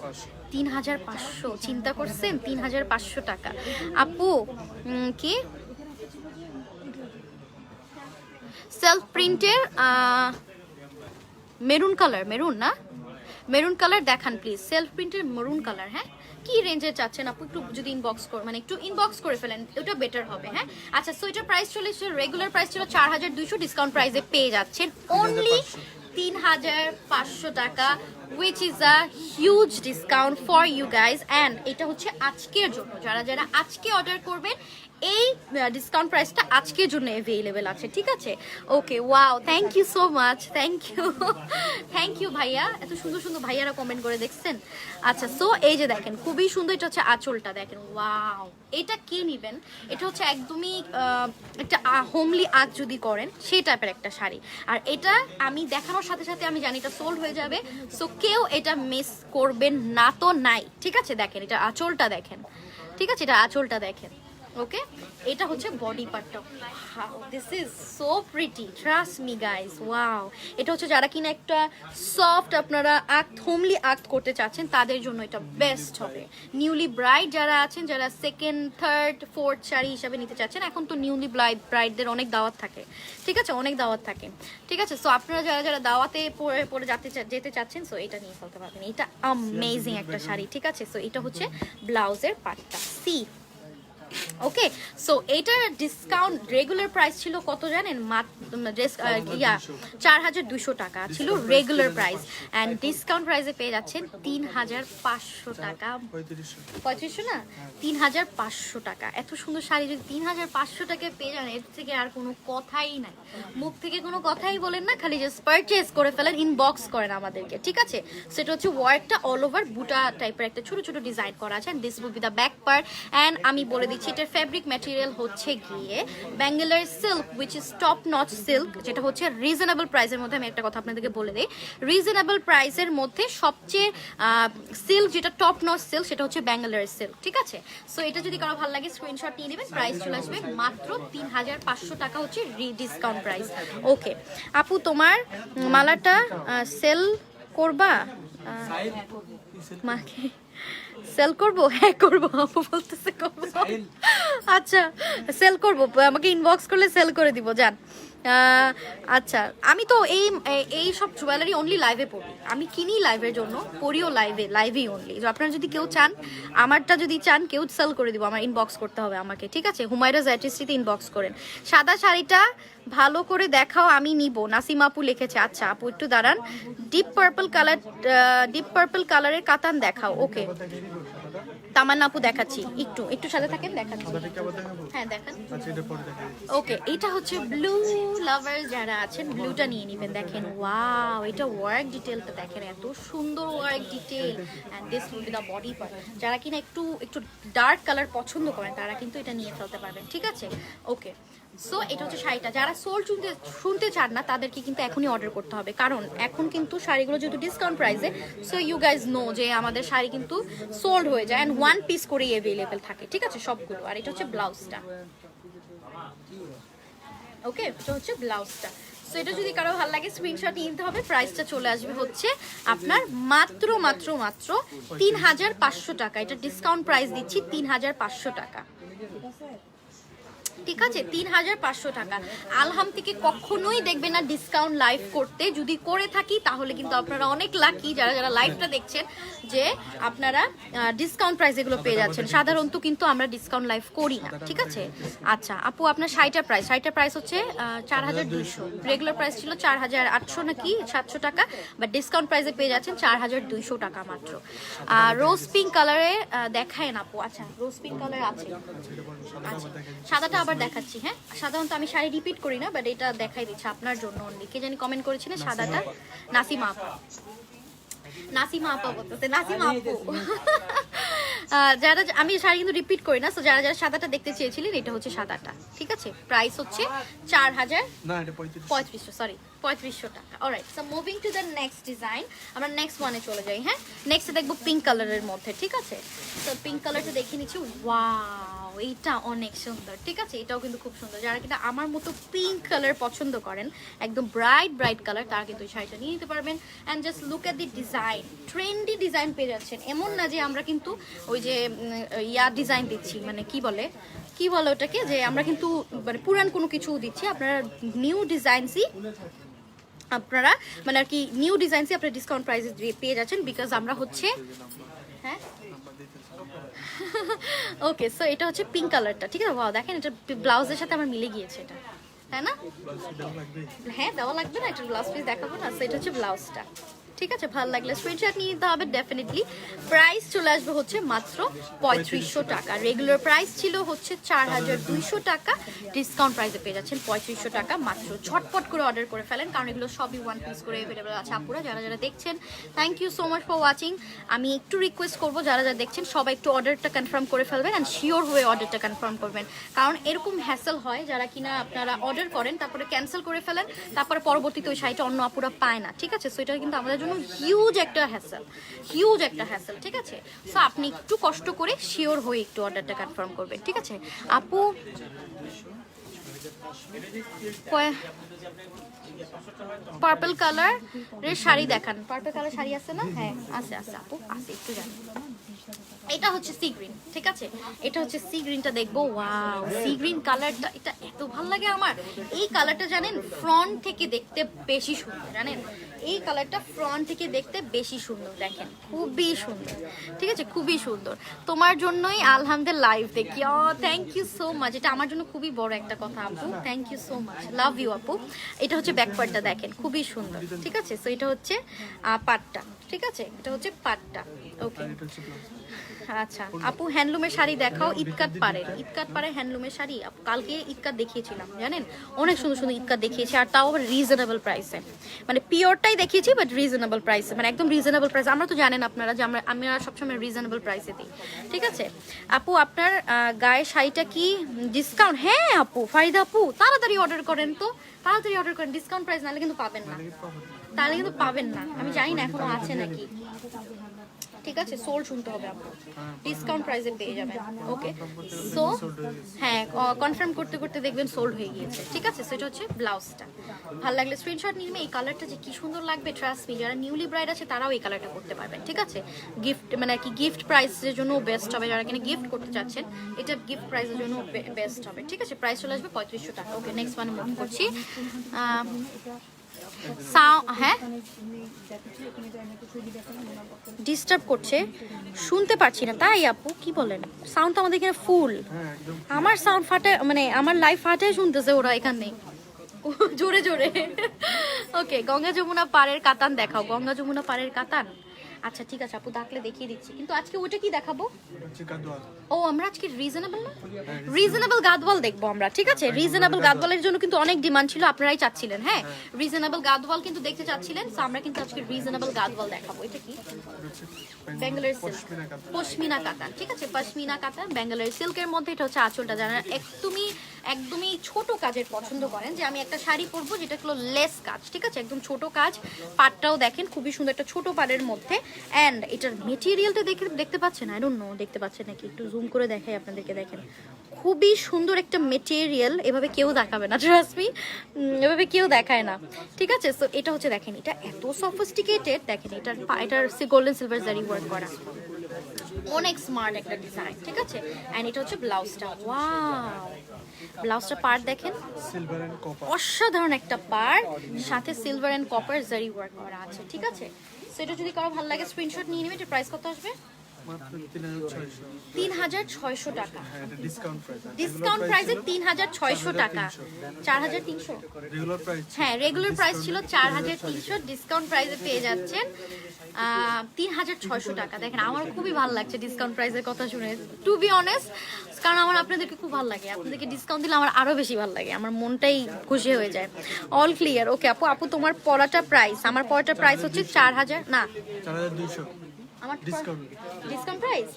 B: 3500, চিন্তা করছেন? 3500 টাকা। আপু কি সেলফ প্রিন্টের মেরুন কালার, মেরুন কালার দেখান প্লিজ, সেলফ প্রিন্টের মেরুন কালার। হ্যাঁ, কি রেঞ্জে চাচ্ছেন আপু? একটু যদি একটু ইনবক্স করে ফেলেন, ওটা বেটার হবে। হ্যাঁ, আচ্ছা, সো এটার প্রাইস চলে এসেছে, রেগুলার প্রাইস ছিল 4200, ডিসকাউন্ট প্রাইসে পেয়ে যাচ্ছেন অনলি 3500 টাকা, which is a huge discount for you guys. and এটা হচ্ছে আজকের জন্য, যারা আজকে অর্ডার করবেন এই ডিসকাউন্ট প্রাইসটা আজকের জন্য অ্যাভেলেবেল আছে, ঠিক আছে? Okay, wow, thank you so much, thank you ভাইয়া, এত সুন্দর ভাইয়ারা কমেন্ট করে দেখছেন। আচ্ছা, সো এই যে দেখেন, খুবই সুন্দর, এটা হচ্ছে আঁচলটা দেখেন, ওয়াও। এটা কি নিবেন? এটা হচ্ছে একদমই একটা হোমলি আঁচ যদি করেন সেই টাইপের একটা শাড়ি, আর এটা আমি দেখানোর সাথে সাথে আমি জানি এটা সোল্ড হয়ে যাবে, সো কেউ এটা মিস করবেন না তো নাই, ঠিক আছে? দেখেন এটা আঁচলটা দেখেন, ঠিক আছে? এটা আঁচলটা দেখেন। ওকে, এটা হচ্ছে বডি পার্টটা। This is so pretty, trust me guys, wow. এটা হচ্ছে যারা কিনা একটা সফট আপনারা হোমলি আক্ট করতে চাচ্ছেন তাদের জন্য এটা বেস্ট হবে। নিউলি ব্রাইড যারা আছেন, যারা সেকেন্ড, থার্ড, ফোর্থ শাড়ি হিসাবে নিতে চাচ্ছেন, এখন তো নিউলি ব্রাইডদের অনেক দাওয়াত থাকে, ঠিক আছে? অনেক দাওয়াত থাকে, ঠিক আছে? সো আপনারা যারা দাওয়াতে পরে যেতে চাচ্ছেন, সো এটা নিয়ে ফেলতে পারবেন। এটা অ্যামেজিং একটা শাড়ি, ঠিক আছে? সো এটা হচ্ছে ব্লাউজের পার্টটা, সি। ওকে, সো এটার ডিসকাউন্ট রেগুলার প্রাইস ছিল কত জানেন? 4200 টাকা ছিল রেগুলার প্রাইস, অ্যান্ড ডিসকাউন্ট প্রাইসে পেয়ে যাচ্ছেন 3500 টাকা। 3500 না, 3500 টাকা। এত সুন্দর শাড়ি যদি 3500 টাকায় পেয়ে যান, এর থেকে আর কোনো কথাই নাই, মুখ থেকে কোনো কথাই বলেন না, খালি জাস্ট পারচেজ করে ফেলেন, ইনবক্স করেন আমাদেরকে, ঠিক আছে? সেটা হচ্ছে ওয়ার্কটা অল ওভার বুটা টাইপের একটা ছোট ডিজাইন করা আছে, this will be the back part. And আমি বলে দিচ্ছি এটার ফ্যাব্রিক ম্যাটেরিয়াল হচ্ছে গিয়ে Bangalore silk, which is top notch silk, যেটা হচ্ছে রিজনেবল প্রাইসের মধ্যে। আমি একটা কথা আপনাদেরকে বলে দিই, রিজনেবল প্রাইসের মধ্যে সবচেয়ে সিল্ক যেটা টপ নচ সিল্ক সেটা হচ্ছে ব্যাঙ্গালোর সিল্ক, ঠিক আছে? সো এটা যদি কারো ভালো লাগে স্ক্রিনশট নিয়ে নেবেন, প্রাইস চলে আসবে মাত্র 3500 টাকা হচ্ছে ডিসকাউন্ট প্রাইস। ওকে আপু, তোমার মালাটা সেল করবা? মাকে সেল করবো? হ্যাঁ করবো, আপু বলতেছে করবো। আচ্ছা, সেল করবো, আমাকে ইনবক্স করলে সেল করে দিব, যান। আচ্ছা, আমি তো এই সব জুয়েলারি অনলি লাইভে পড়ি, আমি কিনি লাইভের জন্য, পড়িও লাইভেই অনলি। আপনারা যদি কেউ চান, আমারটা যদি চান কেউ সেল করে দিব, আমার ইনবক্স করতে হবে আমাকে, ঠিক আছে? হুমায়রা জ্যাটিস্ট্রিতে ইনবক্স করেন। সাদা শাড়িটা ভালো করে দেখাও, আমি নিব, নাসিমা আপু লিখেছে। আচ্ছা আপু একটু দাঁড়ান, ডিপ পার্পল কালারের কাতান দেখাও। ওকে, তামান্না আপু দেখাচ্ছি, একটু সাথে থাকেন, দেখাচ্ছি। হ্যাঁ দেখান। ওকে, এটা হচ্ছে ব্লু লাভার যারা আছেন, ব্লুটা নিয়ে নেবেন। দেখেন, ওয়াও, এটা ওয়ার্ক ডিটেলটা দেখেন, এত সুন্দর work detail, and this will be the body part. যারা কিনা একটু ডার্ক কালার পছন্দ করেন তারা কিন্তু এটা নিয়ে ফেলতে পারবেন, ঠিক আছে? ওকে, সো এটা হচ্ছে শাড়িটা। যারা সোল শুনতে চান না তাদেরকে কিন্তু এখনই অর্ডার করতে হবে, কারণ এখন কিন্তু শাড়িগুলো যেহেতু ডিসকাউন্ট প্রাইসে, সো ইউ গাইজ নো যে আমাদের শাড়ি কিন্তু সোল্ড হয়ে যায়, অ্যান্ড ওয়ান পিস করেই অ্যাভেলেবেল থাকে, ঠিক আছে? সবগুলো। আর এটা হচ্ছে ব্লাউজটা। ওকে, এটা হচ্ছে ব্লাউজটা। সো এটা যদি কারো ভালো লাগে স্ক্রিনশট নিতে হবে, প্রাইসটা চলে আসবে হচ্ছে আপনার মাত্র 3500 টাকা। এটা ডিসকাউন্ট প্রাইস দিচ্ছি 3500 টাকা, ঠিক আছে? 3500 টাকা। আলহাম থেকে কখনোই দেখবেন না ডিসকাউন্ট লাইভ করতে, যদি করে থাকি তাহলে কিন্তু আপনারা অনেক লাকি, যারা লাইভটা দেখছেন, যে আপনারা ডিসকাউন্ট প্রাইস এগুলো পেয়ে যাচ্ছেন। সাধারণত কিন্তু আমরা ডিসকাউন্ট লাইভ করি না, ঠিক আছে? আচ্ছা আপু, আপনার শাড়িটার প্রাইস হচ্ছে 4200, রেগুলার প্রাইস ছিল 4800 নাকি 700 টাকা, বাট ডিসকাউন্ট প্রাইসে পেয়ে যাচ্ছেন 4200 টাকা মাত্র। রোজ পিঙ্ক কালারে দেখায় না আপু? আচ্ছা, রোজ পিঙ্ক কালার আছে। আচ্ছা, সাদাটা আবার আবার দেখাচ্ছি। হ্যাঁ, সাধারণত আমি শাড়ি রিপিট করি না, বাট এটা দেখাই দিচ্ছি আপনার জন্য অনলি। কে জানি কমেন্ট করেছিলেন সাদাটা, নাসিমা আপু। নাসিমা আপা বলতেছে, নাসিমা আপু। যারা, আমি শাড়ি কিন্তু রিপিট করি না, সো যারা যারা সাদাটা দেখতে চেয়েছিলেন, এটা হচ্ছে সাদাটা, ঠিক আছে। প্রাইস হচ্ছে 4000,
C: না এটা 35
B: 3500, সরি 3500 টাকা। Alright, so moving to the next design, আমরা নেক্সট ওয়ানে চলে যাই। হ্যাঁ, নেক্সটে দেখবো পিঙ্ক কালারের মধ্যে, ঠিক আছে। তো পিঙ্ক কালারটা দেখে নিচ্ছি। ওয়াও, এইটা অনেক সুন্দর, ঠিক আছে। এটাও কিন্তু খুব সুন্দর। যারা কিন্তু আমার মতো পিঙ্ক কালার পছন্দ করেন, একদম ব্রাইট ব্রাইট কালার, তারা কিন্তু এই শাড়িটা নিয়ে নিতে পারবেন। And just look at the design, trendy design পেয়ে যাচ্ছেন। এমন না যে আমরা কিন্তু ওই যে ডিজাইন দিচ্ছি, মানে কি বলে ওটাকে, যে আমরা কিন্তু মানে পুরান কোনো কিছু দিচ্ছি। আপনারা নিউ ডিজাইনসই আপনারা মানে আর কি নিউ ডিজাইনসই আপনারা ডিসকাউন্ট প্রাইসে পেয়ে যাচ্ছেন, বিকজ আমরা হচ্ছে, হ্যাঁ ওকে। সো এটা হচ্ছে পিঙ্ক কালারটা, ঠিক আছে। ওয়াও, দেখেন এটা ব্লাউজের সাথে আমার মিলে গিয়েছে এটা, তাই না? হ্যাঁ, দেওয়া লাগবে না, এটা ব্লাউজ পিস দেখাবো না। সো এটা হচ্ছে ব্লাউজটা, ঠিক আছে। ভালো লাগলে স্ক্রিনশট নিয়ে নিতে হবে ডেফিনেটলি। প্রাইস চলে আসবে হচ্ছে মাত্র 3500 টাকা। রেগুলার প্রাইস ছিল হচ্ছে 4200 টাকা, ডিসকাউন্ট প্রাইসে পেয়ে যাচ্ছেন 3500 টাকা মাত্র। ঝটপট করে অর্ডার করে ফেলেন, কারণ এগুলো সবই ওয়ান পিস করে অ্যাভেলেবল আছে। আপুরা যারা যারা দেখছেন, thank you so much for watching. আমি একটু রিকোয়েস্ট করবো, যারা যারা দেখছেন সবাই একটু অর্ডারটা কনফার্ম করে ফেলবেন, অ্যান্ড শিওর হয়ে অর্ডারটা কনফার্ম করবেন। কারণ এরকম হ্যাসেল হয়, যারা কিনা আপনারা অর্ডার করেন তারপরে ক্যান্সেল করে ফেলেন, তারপরে পরবর্তীতে ওই শাড়িটা অন্য আপুরা পায় না, ঠিক আছে। সো এটা কিন্তু আমাদের জন্য হিউজ একটা হ্যাসেল, ঠিক আছে। সো আপনি একটু কষ্ট করে শিওর হয়ে একটু অর্ডারটা কনফার্ম করবেন, ঠিক আছে। আপু পার্পল কালারের শাড়ি দেখান। পার্পল কালার শাড়ি আছে না? হ্যাঁ আছে আপু, আছে, একটু জানি। এটা হচ্ছে সি গ্রিন, ঠিক আছে। এটা হচ্ছে সি গ্রিনটা দেখবো। ওয়াও, সি গ্রিন কালারটা, এটা এত ভালো লাগে আমার। এই কালারটা জানেন ফ্রন্ট থেকে দেখতে বেশি সুন্দর, জানেন এই কালারটা ফ্রন্ট থেকে দেখতে বেশি সুন্দর। দেখেন খুবই সুন্দর, ঠিক আছে, খুবই সুন্দর। তোমার জন্যই আলহামদুলিল্লাহ লাইভ দেখি। থ্যাংক ইউ সো মাচ, এটা আমার জন্য খুবই বড় একটা কথা আপু। Thank you so much, love you আপু। এটা হচ্ছে ব্যাক পার্টটা, দেখেন খুবই সুন্দর, ঠিক আছে। সো এটা হচ্ছে পাটটা, ঠিক আছে, এটা হচ্ছে পাটটা। ওকে, আচ্ছা আপু হ্যান্ডলুমের শাড়ি দেখাও। ইটকাট পাড়ের হ্যান্ডলুমের শাড়ি কালকে ইটকাট দেখিয়েছিলাম, জানেন অনেক সুন্দর সুন্দর ইটকাট দেখিয়েছি, আর তাও আবার রিজনেবল প্রাইসে। মানে পিওরটাই দেখিয়েছি, বাট রিজনেবল প্রাইসে, মানে একদম রিজনেবল প্রাইস। আমরা তো জানেন আপনারা যে আমরা সবসময় রিজনেবল প্রাইসে দিই, ঠিক আছে। আপু আপনার গায়ের শাড়িটা কি ডিসকাউন্ট? হ্যাঁ আপু, ফারিদা আপু তাড়াতাড়ি অর্ডার করেন, তো তাড়াতাড়ি অর্ডার করেন, ডিসকাউন্ট প্রাইস নাহলে কিন্তু পাবেন না, আমি জানি না এখনো আছে নাকি, ঠিক আছে। সোল শুনতে হবে আপু, ডিসকাউন্ট প্রাইসে পেয়ে যাবেন। ওকে, সো হ্যাঁ কনফার্ম করতে করতে দেখবেন সোল্ড হয়ে গিয়েছে, ঠিক আছে। সেটা হচ্ছে ব্লাউজটা। ভালো লাগলে স্ক্রিনশট নিয়ে নেবেন। এই কালারটা যে কি সুন্দর লাগবে, ট্রাস্ট মি, যারা নিউলি ব্রাইড আছে তারাও এই কালারটা করতে পারবেন, ঠিক আছে। গিফট মানে কি গিফট প্রাইসের জন্য বেস্ট হবে, যারা কিনা গিফট করতে চাচ্ছেন এটা গিফট প্রাইসের জন্য বেস্ট হবে, ঠিক আছে। প্রাইস চলে আসবে 3500 টাকা। ওকে, নেক্সট ওয়ানে মুভ করছি। হ্যাঁ ডিস্টার্ব করছে, শুনতে পাচ্ছি না, তাই আপু কি বলেন? সাউন্ড তো আমাদের এখানে ফুল, আমার সাউন্ড ফাটে, মানে আমার লাইভ ফাটায় শুনতেছে ওরা এখানে জোরে জোরে। ওকে, গঙ্গা যমুনা পাড়ের কাতান দেখাও। গঙ্গা যমুনা পাড়ের কাতান, আচ্ছা ঠিক আছে আপু, ডাকলে দেখিয়ে দিচ্ছি। কিন্তু আজকে ওটা কি দেখাবো? ও আমরা আজকে রিজনেবল গাদওয়াল দেখবো আমরা, ঠিক আছে। রিজনেবল গাদওয়ালের জন্য কিন্তু অনেক ডিমান্ড ছিল, আপনারাই চাচ্ছিলেন। হ্যাঁ, রিজনেবল গাদওয়াল কিন্তু দেখতে চাচ্ছিলেন, তো আমরা কিন্তু আজকে রিজনেবল গাদওয়াল দেখাবো। এটা কি? ব্যাঙ্গালোর সিল্ক, পশমিনা কাতান, ঠিক আছে। পশমিনা কাতান ব্যাঙ্গালোর সিল্কের মধ্যে। এটা হচ্ছে আঁচলটা, যারা একদমই ছোট কাজের পছন্দ করেন, যে আমি একটা শাড়ি পরবো যেটা হলো লেস কাজ, ঠিক আছে, একদম ছোট কাজ। পাটটাও দেখেন খুবই সুন্দর, একটা ছোট পাড়ের মধ্যে। অ্যান্ড এটার মেটেরিয়ালটা দেখতে পাচ্ছেন, আই ডোন্ট নো দেখতে পাচ্ছেন নাকি, একটু জুম করে দেখাই আপনাদেরকে। দেখেন খুবই সুন্দর একটা মেটেরিয়াল, এভাবে কেউ দেখাবে না, ট্রাস্ট মি, এভাবে কেউ দেখায় না, ঠিক আছে। সো এটা হচ্ছে দেখেন, এটা এত সফিস্টিকেটেড, দেখেন এটার গোল্ডেন সিলভার জারি ওয়ার্ক করা, অনেক স্মার্ট একটা ডিজাইন, ঠিক আছে। অ্যান্ড এটা হচ্ছে ব্লাউজটা। ওয়াও, ব্লাউজটা পার্ট দেখেন, অসাধারণ একটা পার্ট, সাথে সিলভার এন্ড কপার জারি ওয়ার্ক করা আছে, ঠিক আছে। সেটা যদি কারো ভালো লাগে স্ক্রিনশট নিয়ে নেবে। এটা প্রাইস কত আসবে?
C: মাত্র 3600
B: 3600 টাকা।
C: হ্যাঁ এটা ডিসকাউন্ট প্রাইস
B: ডিসকাউন্ট প্রাইসে 3600 টাকা। 4300
C: রেগুলার প্রাইস
B: হ্যাঁ, রেগুলার প্রাইস ছিল 4300, ডিসকাউন্ট প্রাইসে পেয়ে যাচ্ছেন 3600 টাকা। দেখেন আমার খুবই ভালো লাগছে ডিসকাউন্ট প্রাইসের কথা শুনে, টু বি অনেস্ট, কারণ আমার আপনাদেরকে খুব ভালো লাগে, আপনাদেরকে ডিসকাউন্ট দিলে আমার আরো বেশি ভালো লাগে, আমার মনটাই খুশি হয়ে যায়। All clear. ওকে আপু, তোমার পড়াটা প্রাইস, আমার পড়াটা প্রাইস হচ্ছে 4000 না
C: 4200
B: আমার
C: ডিসকাউন্ট
B: ডিসকাউন্ট প্রাইস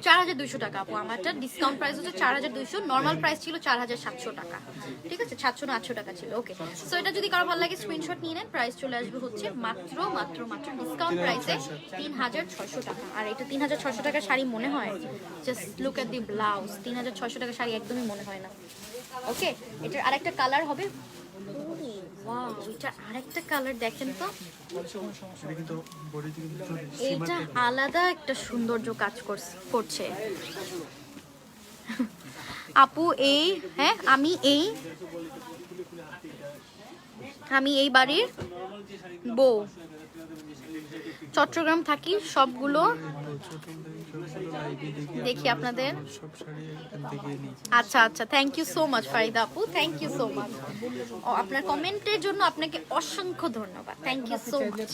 B: 4200 টাকা আপু। আমারটা ডিসকাউন্ট প্রাইস হচ্ছে 4200, নরমাল প্রাইস ছিল 4700 টাকা, ঠিক আছে, 700 না 800 টাকা ছিল। ওকে, সো এটা যদি কারো ভালো লাগে স্ক্রিনশট নিয়ে নেন, প্রাইস চলে আসবে হচ্ছে মাত্র ডিসকাউন্ট প্রাইসে 3600 টাকা। আর এটা 3600 টাকা শাড়ি মনে হয়? Just look at the blouse, 3600 টাকা শাড়ি একদমই মনে হয় না। ওকে, এটার আরেকটা কালার হবে, ওয়াও, এটা আরেকটা কালার দেখেন তো,
C: এটা কিন্তু বডিতে কিন্তু
B: এইটা আলাদা একটা সৌন্দর্য কাজ করছে আপু। এই হ্যাঁ, আমি এই বাড়ির বউ, চট্টগ্রাম থাকি, সবগুলো দেখি আপনাদের।
C: সব শাড়ি এখান থেকে নিই।
B: আচ্ছা, thank you so much Farida আপু, থ্যাংক ইউ সো মাচ। আপনার কমেন্টের জন্য আপনাকে অসংখ্য ধন্যবাদ, thank you so much.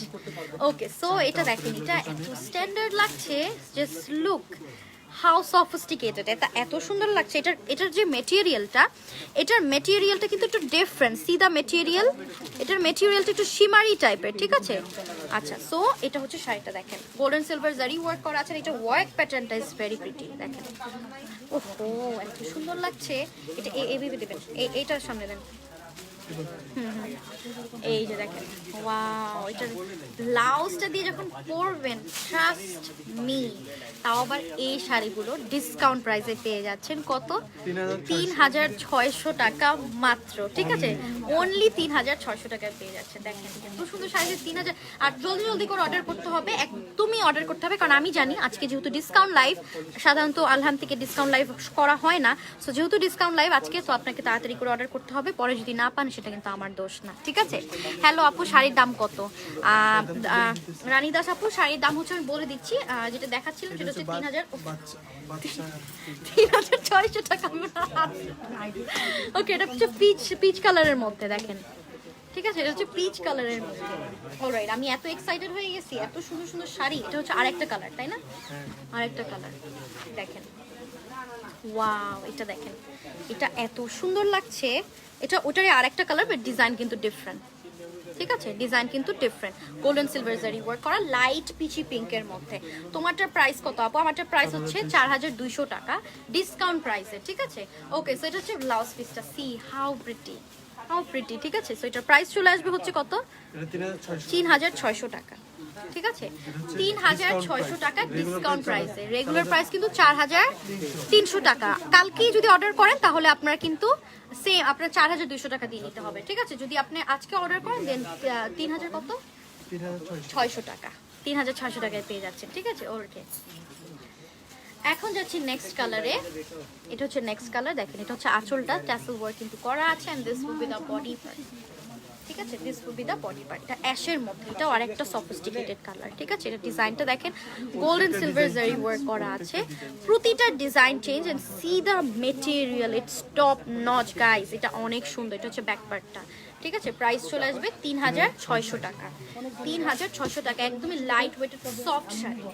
B: Okay, so এটা দেখেন, এটা এত স্ট্যান্ডার্ড লাগছে, জাস্ট লুক হাউ সফিস্টিকেটেড, এটা এত সুন্দর লাগছে। এটার যে মেটেরিয়ালটা, কিন্তু একটু ডিফারেন্ট, সি দা মেটেরিয়াল, এটার মেটেরিয়ালটা একটু শিমারি টাইপের, ঠিক আছে। আচ্ছা, সো এটা হচ্ছে শাড়িটা দেখেন, গোল্ডেন সিলভার জারি ওয়ার্ক করা আছে, এটা ওয়ার্ক প্যাটার্নটা ইজ ভেরি প্রিটি, দেখেন, ওহো এত সুন্দর লাগছে। এটা এইভাবে দেবেন, এইটার সামনে দেন, এই যে দেখেন, ওয়াও, এটা ব্লাউজটা দিয়ে যখন পরবেন, ট্রাস্ট মি, তাও আবার এই শাড়িগুলো ডিসকাউন্ট প্রাইসে পেয়ে যাচ্ছেন কত? 3600 টাকা মাত্র, ঠিক আছে, অনলি 3600 টাকায় পেয়ে যাচ্ছেন। দেখেন এত সুন্দর শাড়ি, 3000। আর জলদি করে অর্ডার করতে হবে, একদমই অর্ডার করতে হবে, কারণ আমি জানি আজকে যেহেতু ডিসকাউন্ট লাইভ, সাধারণত আলহাম থেকে ডিসকাউন্ট লাইভ করা হয় না, সো যেহেতু ডিসকাউন্ট লাইভ আজকে, তো আপনাকে তাড়াতাড়ি করে অর্ডার করতে হবে, পরে যদি না পান সেটা কিন্তু আমার দোষ না, ঠিক আছে। হ্যালো আপু, শাড়ির দাম কত? রানী দাস আপু, শাড়ির দাম হচ্ছে আমি বলে দিচ্ছি, যেটা দেখাচ্ছিলাম সেটা হচ্ছে 3600 টাকা। ওকে, এটা হচ্ছে পিচ কালারের মধ্যে, দেখেন, ঠিক আছে, এটা হচ্ছে পিচ কালারের মধ্যে। অলরাইট, আমি এত এক্সাইটেড হয়ে গেছি, এত সুন্দর সুন্দর শাড়ি। এটা হচ্ছে আরেকটা কালার, তাই না? আরেকটা কালার দেখেন, ওয়াও, এটা দেখেন, এটা এত সুন্দর লাগছে। এটা ওটারই আরেকটা কালার, বাট ডিজাইন কিন্তু ডিফারেন্ট, ঠিক আছে, ডিজাইন কিন্তু ডিফারেন্ট, গোল্ডেন সিলভার জারি ওয়ার্ক করা, লাইট পিচি পিঙ্কের মধ্যে। তোমারটার প্রাইস কত আপু? আমারটার প্রাইস হচ্ছে 4200 টাকা ডিসকাউন্ট প্রাইসে, ঠিক আছে। ওকে, সো এটা হচ্ছে ব্লাউজ পিসটা, সি হাউ প্রিটি, ঠিক আছে। সো এটার প্রাইস চলে আসবে হচ্ছে কত? 3600 টাকা, ঠিক আছে, 3600 টাকা ডিসকাউন্ট প্রাইসে। রেগুলার প্রাইস কিন্তু 4300 টাকা। কালকেই যদি অর্ডার করেন তাহলে আপনারা কিন্তু সেম, আপনার 4200 টাকা দিয়ে নিতে হবে, ঠিক আছে। যদি আপনি আজকে অর্ডার করেন, দেন 3000 কত? 3600 টাকা, 3600 টাকায় পেয়ে যাচ্ছেন, ঠিক আছে। ওকে, এখন যাচ্ছি নেক্সট কালারে। এটা হচ্ছে নেক্সট কালার, দেখেন, এটা হচ্ছে আঁচলটা ট্যাসেল ওয়ার্ক কিন্তু করা আছে, and this will be the body part, ঠিক আছে, this will be the body part. এটা অ্যাশের মধ্যে, এটাও আরেকটা সফিস্টিকেটেড কালার, ঠিক আছে। এটা ডিজাইনটা দেখেন, গোল্ডেন সিলভার জারি ওয়ার্ক করা আছে, প্রতিটা design change, and see the material, it's top notch guys, এটা অনেক সুন্দর। এটা হচ্ছে ব্যাক পার্টটা, ঠিক আছে। প্রাইস চলে আসবে 3600 টাকা, 3600 টাকা, একদমই লাইট ওয়েটেড সফট শাড়ি,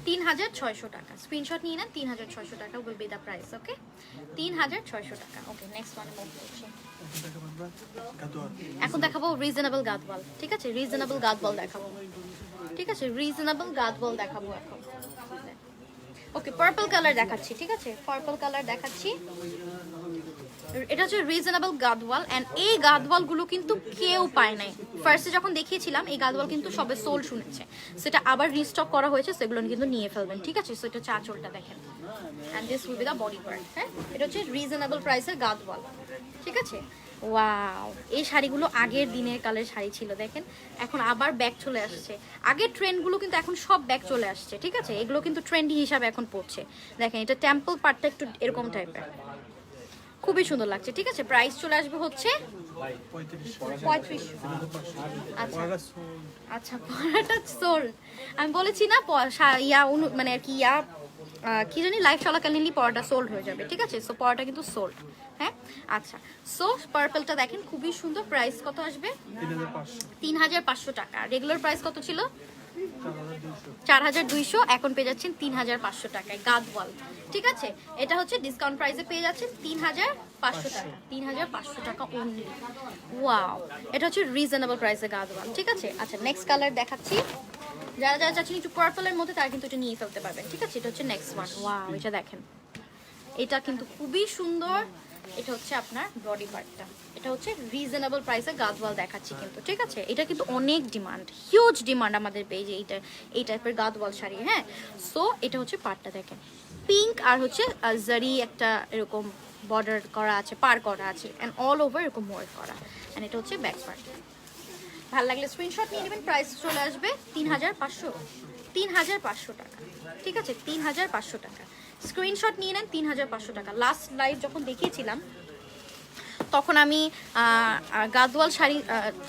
B: 3600 টাকা। স্ক্রিনশট নিয়ে নেন, 3600 টাকা উইল বি দ্য প্রাইস। ওকে, 3600 টাকা। ওকে, নেক্সট ওয়ান মুভ করছি। এখন দেখাবো রিজনেবল গাদওয়াল, ঠিক আছে, রিজনেবল গাদওয়াল দেখাবো, ঠিক আছে, রিজনেবল গাদওয়াল দেখাবো এখন। ওকে, পার্পল কালার দেখাচ্ছি, ঠিক আছে, পার্পল কালার দেখাচ্ছি। এটা হচ্ছে রিজনেবল গাদওয়াল, এন্ড এই গাদওয়াল গুলো কিন্তু কেউ পায় নাই। ফার্স্টে যখন দেখিয়েছিলাম এই গাদওয়াল কিন্তু সবে সোল শুনেছে, সেটা আবার রিস্টক করা হয়েছে, সেগুলো কিন্তু নিয়ে ফেলবেন, ঠিক আছে। সো এটা হচ্ছে আঁচলটা দেখেন, and this will be the body part. হ্যাঁ, এটা হচ্ছে রিজনেবল প্রাইসের গাদওয়াল, ঠিক আছে। ওয়াও, এই শাড়িগুলো আগের দিনের কালের শাড়ি ছিল, দেখেন, এখন আবার ব্যাক চলে আসছে। আগের ট্রেন্ডগুলো কিন্তু এখন সব ব্যাক চলে আসছে, ঠিক আছে, এগুলো কিন্তু ট্রেন্ডি হিসাবে এখন পড়ছে। দেখেন, এটা টেম্পল পার্টটা একটু এরকম টাইপের, খুবই সুন্দর লাগছে, ঠিক আছে। প্রাইস চলে আসবে হচ্ছে 3500। আচ্ছা আচ্ছা, পরাটা সোল্ড। আমি বলেছি না মানে আর কি কি জানি লাইভ চলাকালীনই পরাটা সোল্ড হয়ে যাবে, ঠিক আছে? সো পরাটা কিন্তু সোল্ড। হ্যাঁ আচ্ছা, সো পার্পলটা দেখেন খুবই সুন্দর। প্রাইস কত আসবে? 3500 টাকা। রেগুলার প্রাইস কত ছিল? 4200, এখন পেয়ে যাচ্ছেন 3500 টাকায় গাদওয়াল, ঠিক আছে? এটা হচ্ছে ডিসকাউন্ট প্রাইসে পেয়ে যাচ্ছেন 3500 টাকা, 3500 টাকা অনলি। ওয়াও, এটা হচ্ছে রিজনেবল প্রাইসে গাদওয়াল, ঠিক আছে? আচ্ছা, নেক্সট কালার দেখাচ্ছি। যারা যারা চাচ্ছেন একটু পার্পলের মধ্যে তারা কিন্তু এটা নিয়ে ফেলতে পারবেন, ঠিক আছে? এটা হচ্ছে নেক্সট ওয়ান। ওয়াও, এটা দেখেন, এটা কিন্তু খুবই সুন্দর। এটা হচ্ছে আপনার বডি পার্টটা। এটা হচ্ছে রিজনেবল প্রাইসে গাদওয়াল দেখাচ্ছি কিন্তু, ঠিক আছে? এটা কিন্তু অনেক ডিমান্ড, হিউজ ডিমান্ড আমাদের পেজে এই টাইপের গাদওয়াল শাড়ি। হ্যাঁ, সো এটা হচ্ছে পার্টটা দেখেন, পিঙ্ক আর হচ্ছে জারি একটা এরকম বর্ডার করা আছে, পার করা আছে, অ্যান্ড অল ওভার এরকম ওয়ার্ক করা। অ্যান্ড এটা হচ্ছে ব্যাক পার্ট। ভালো লাগলে স্ক্রিনশট নিয়ে নেবেন। প্রাইস চলে আসবে 3500 টাকা, ঠিক আছে? 3500 টাকা। স্ক্রিনশট নিয়ে নেন, 3500 টাকা। লাস্ট লাইভ যখন দেখিয়েছিলাম তখন আমি গাদওয়াল শাড়ি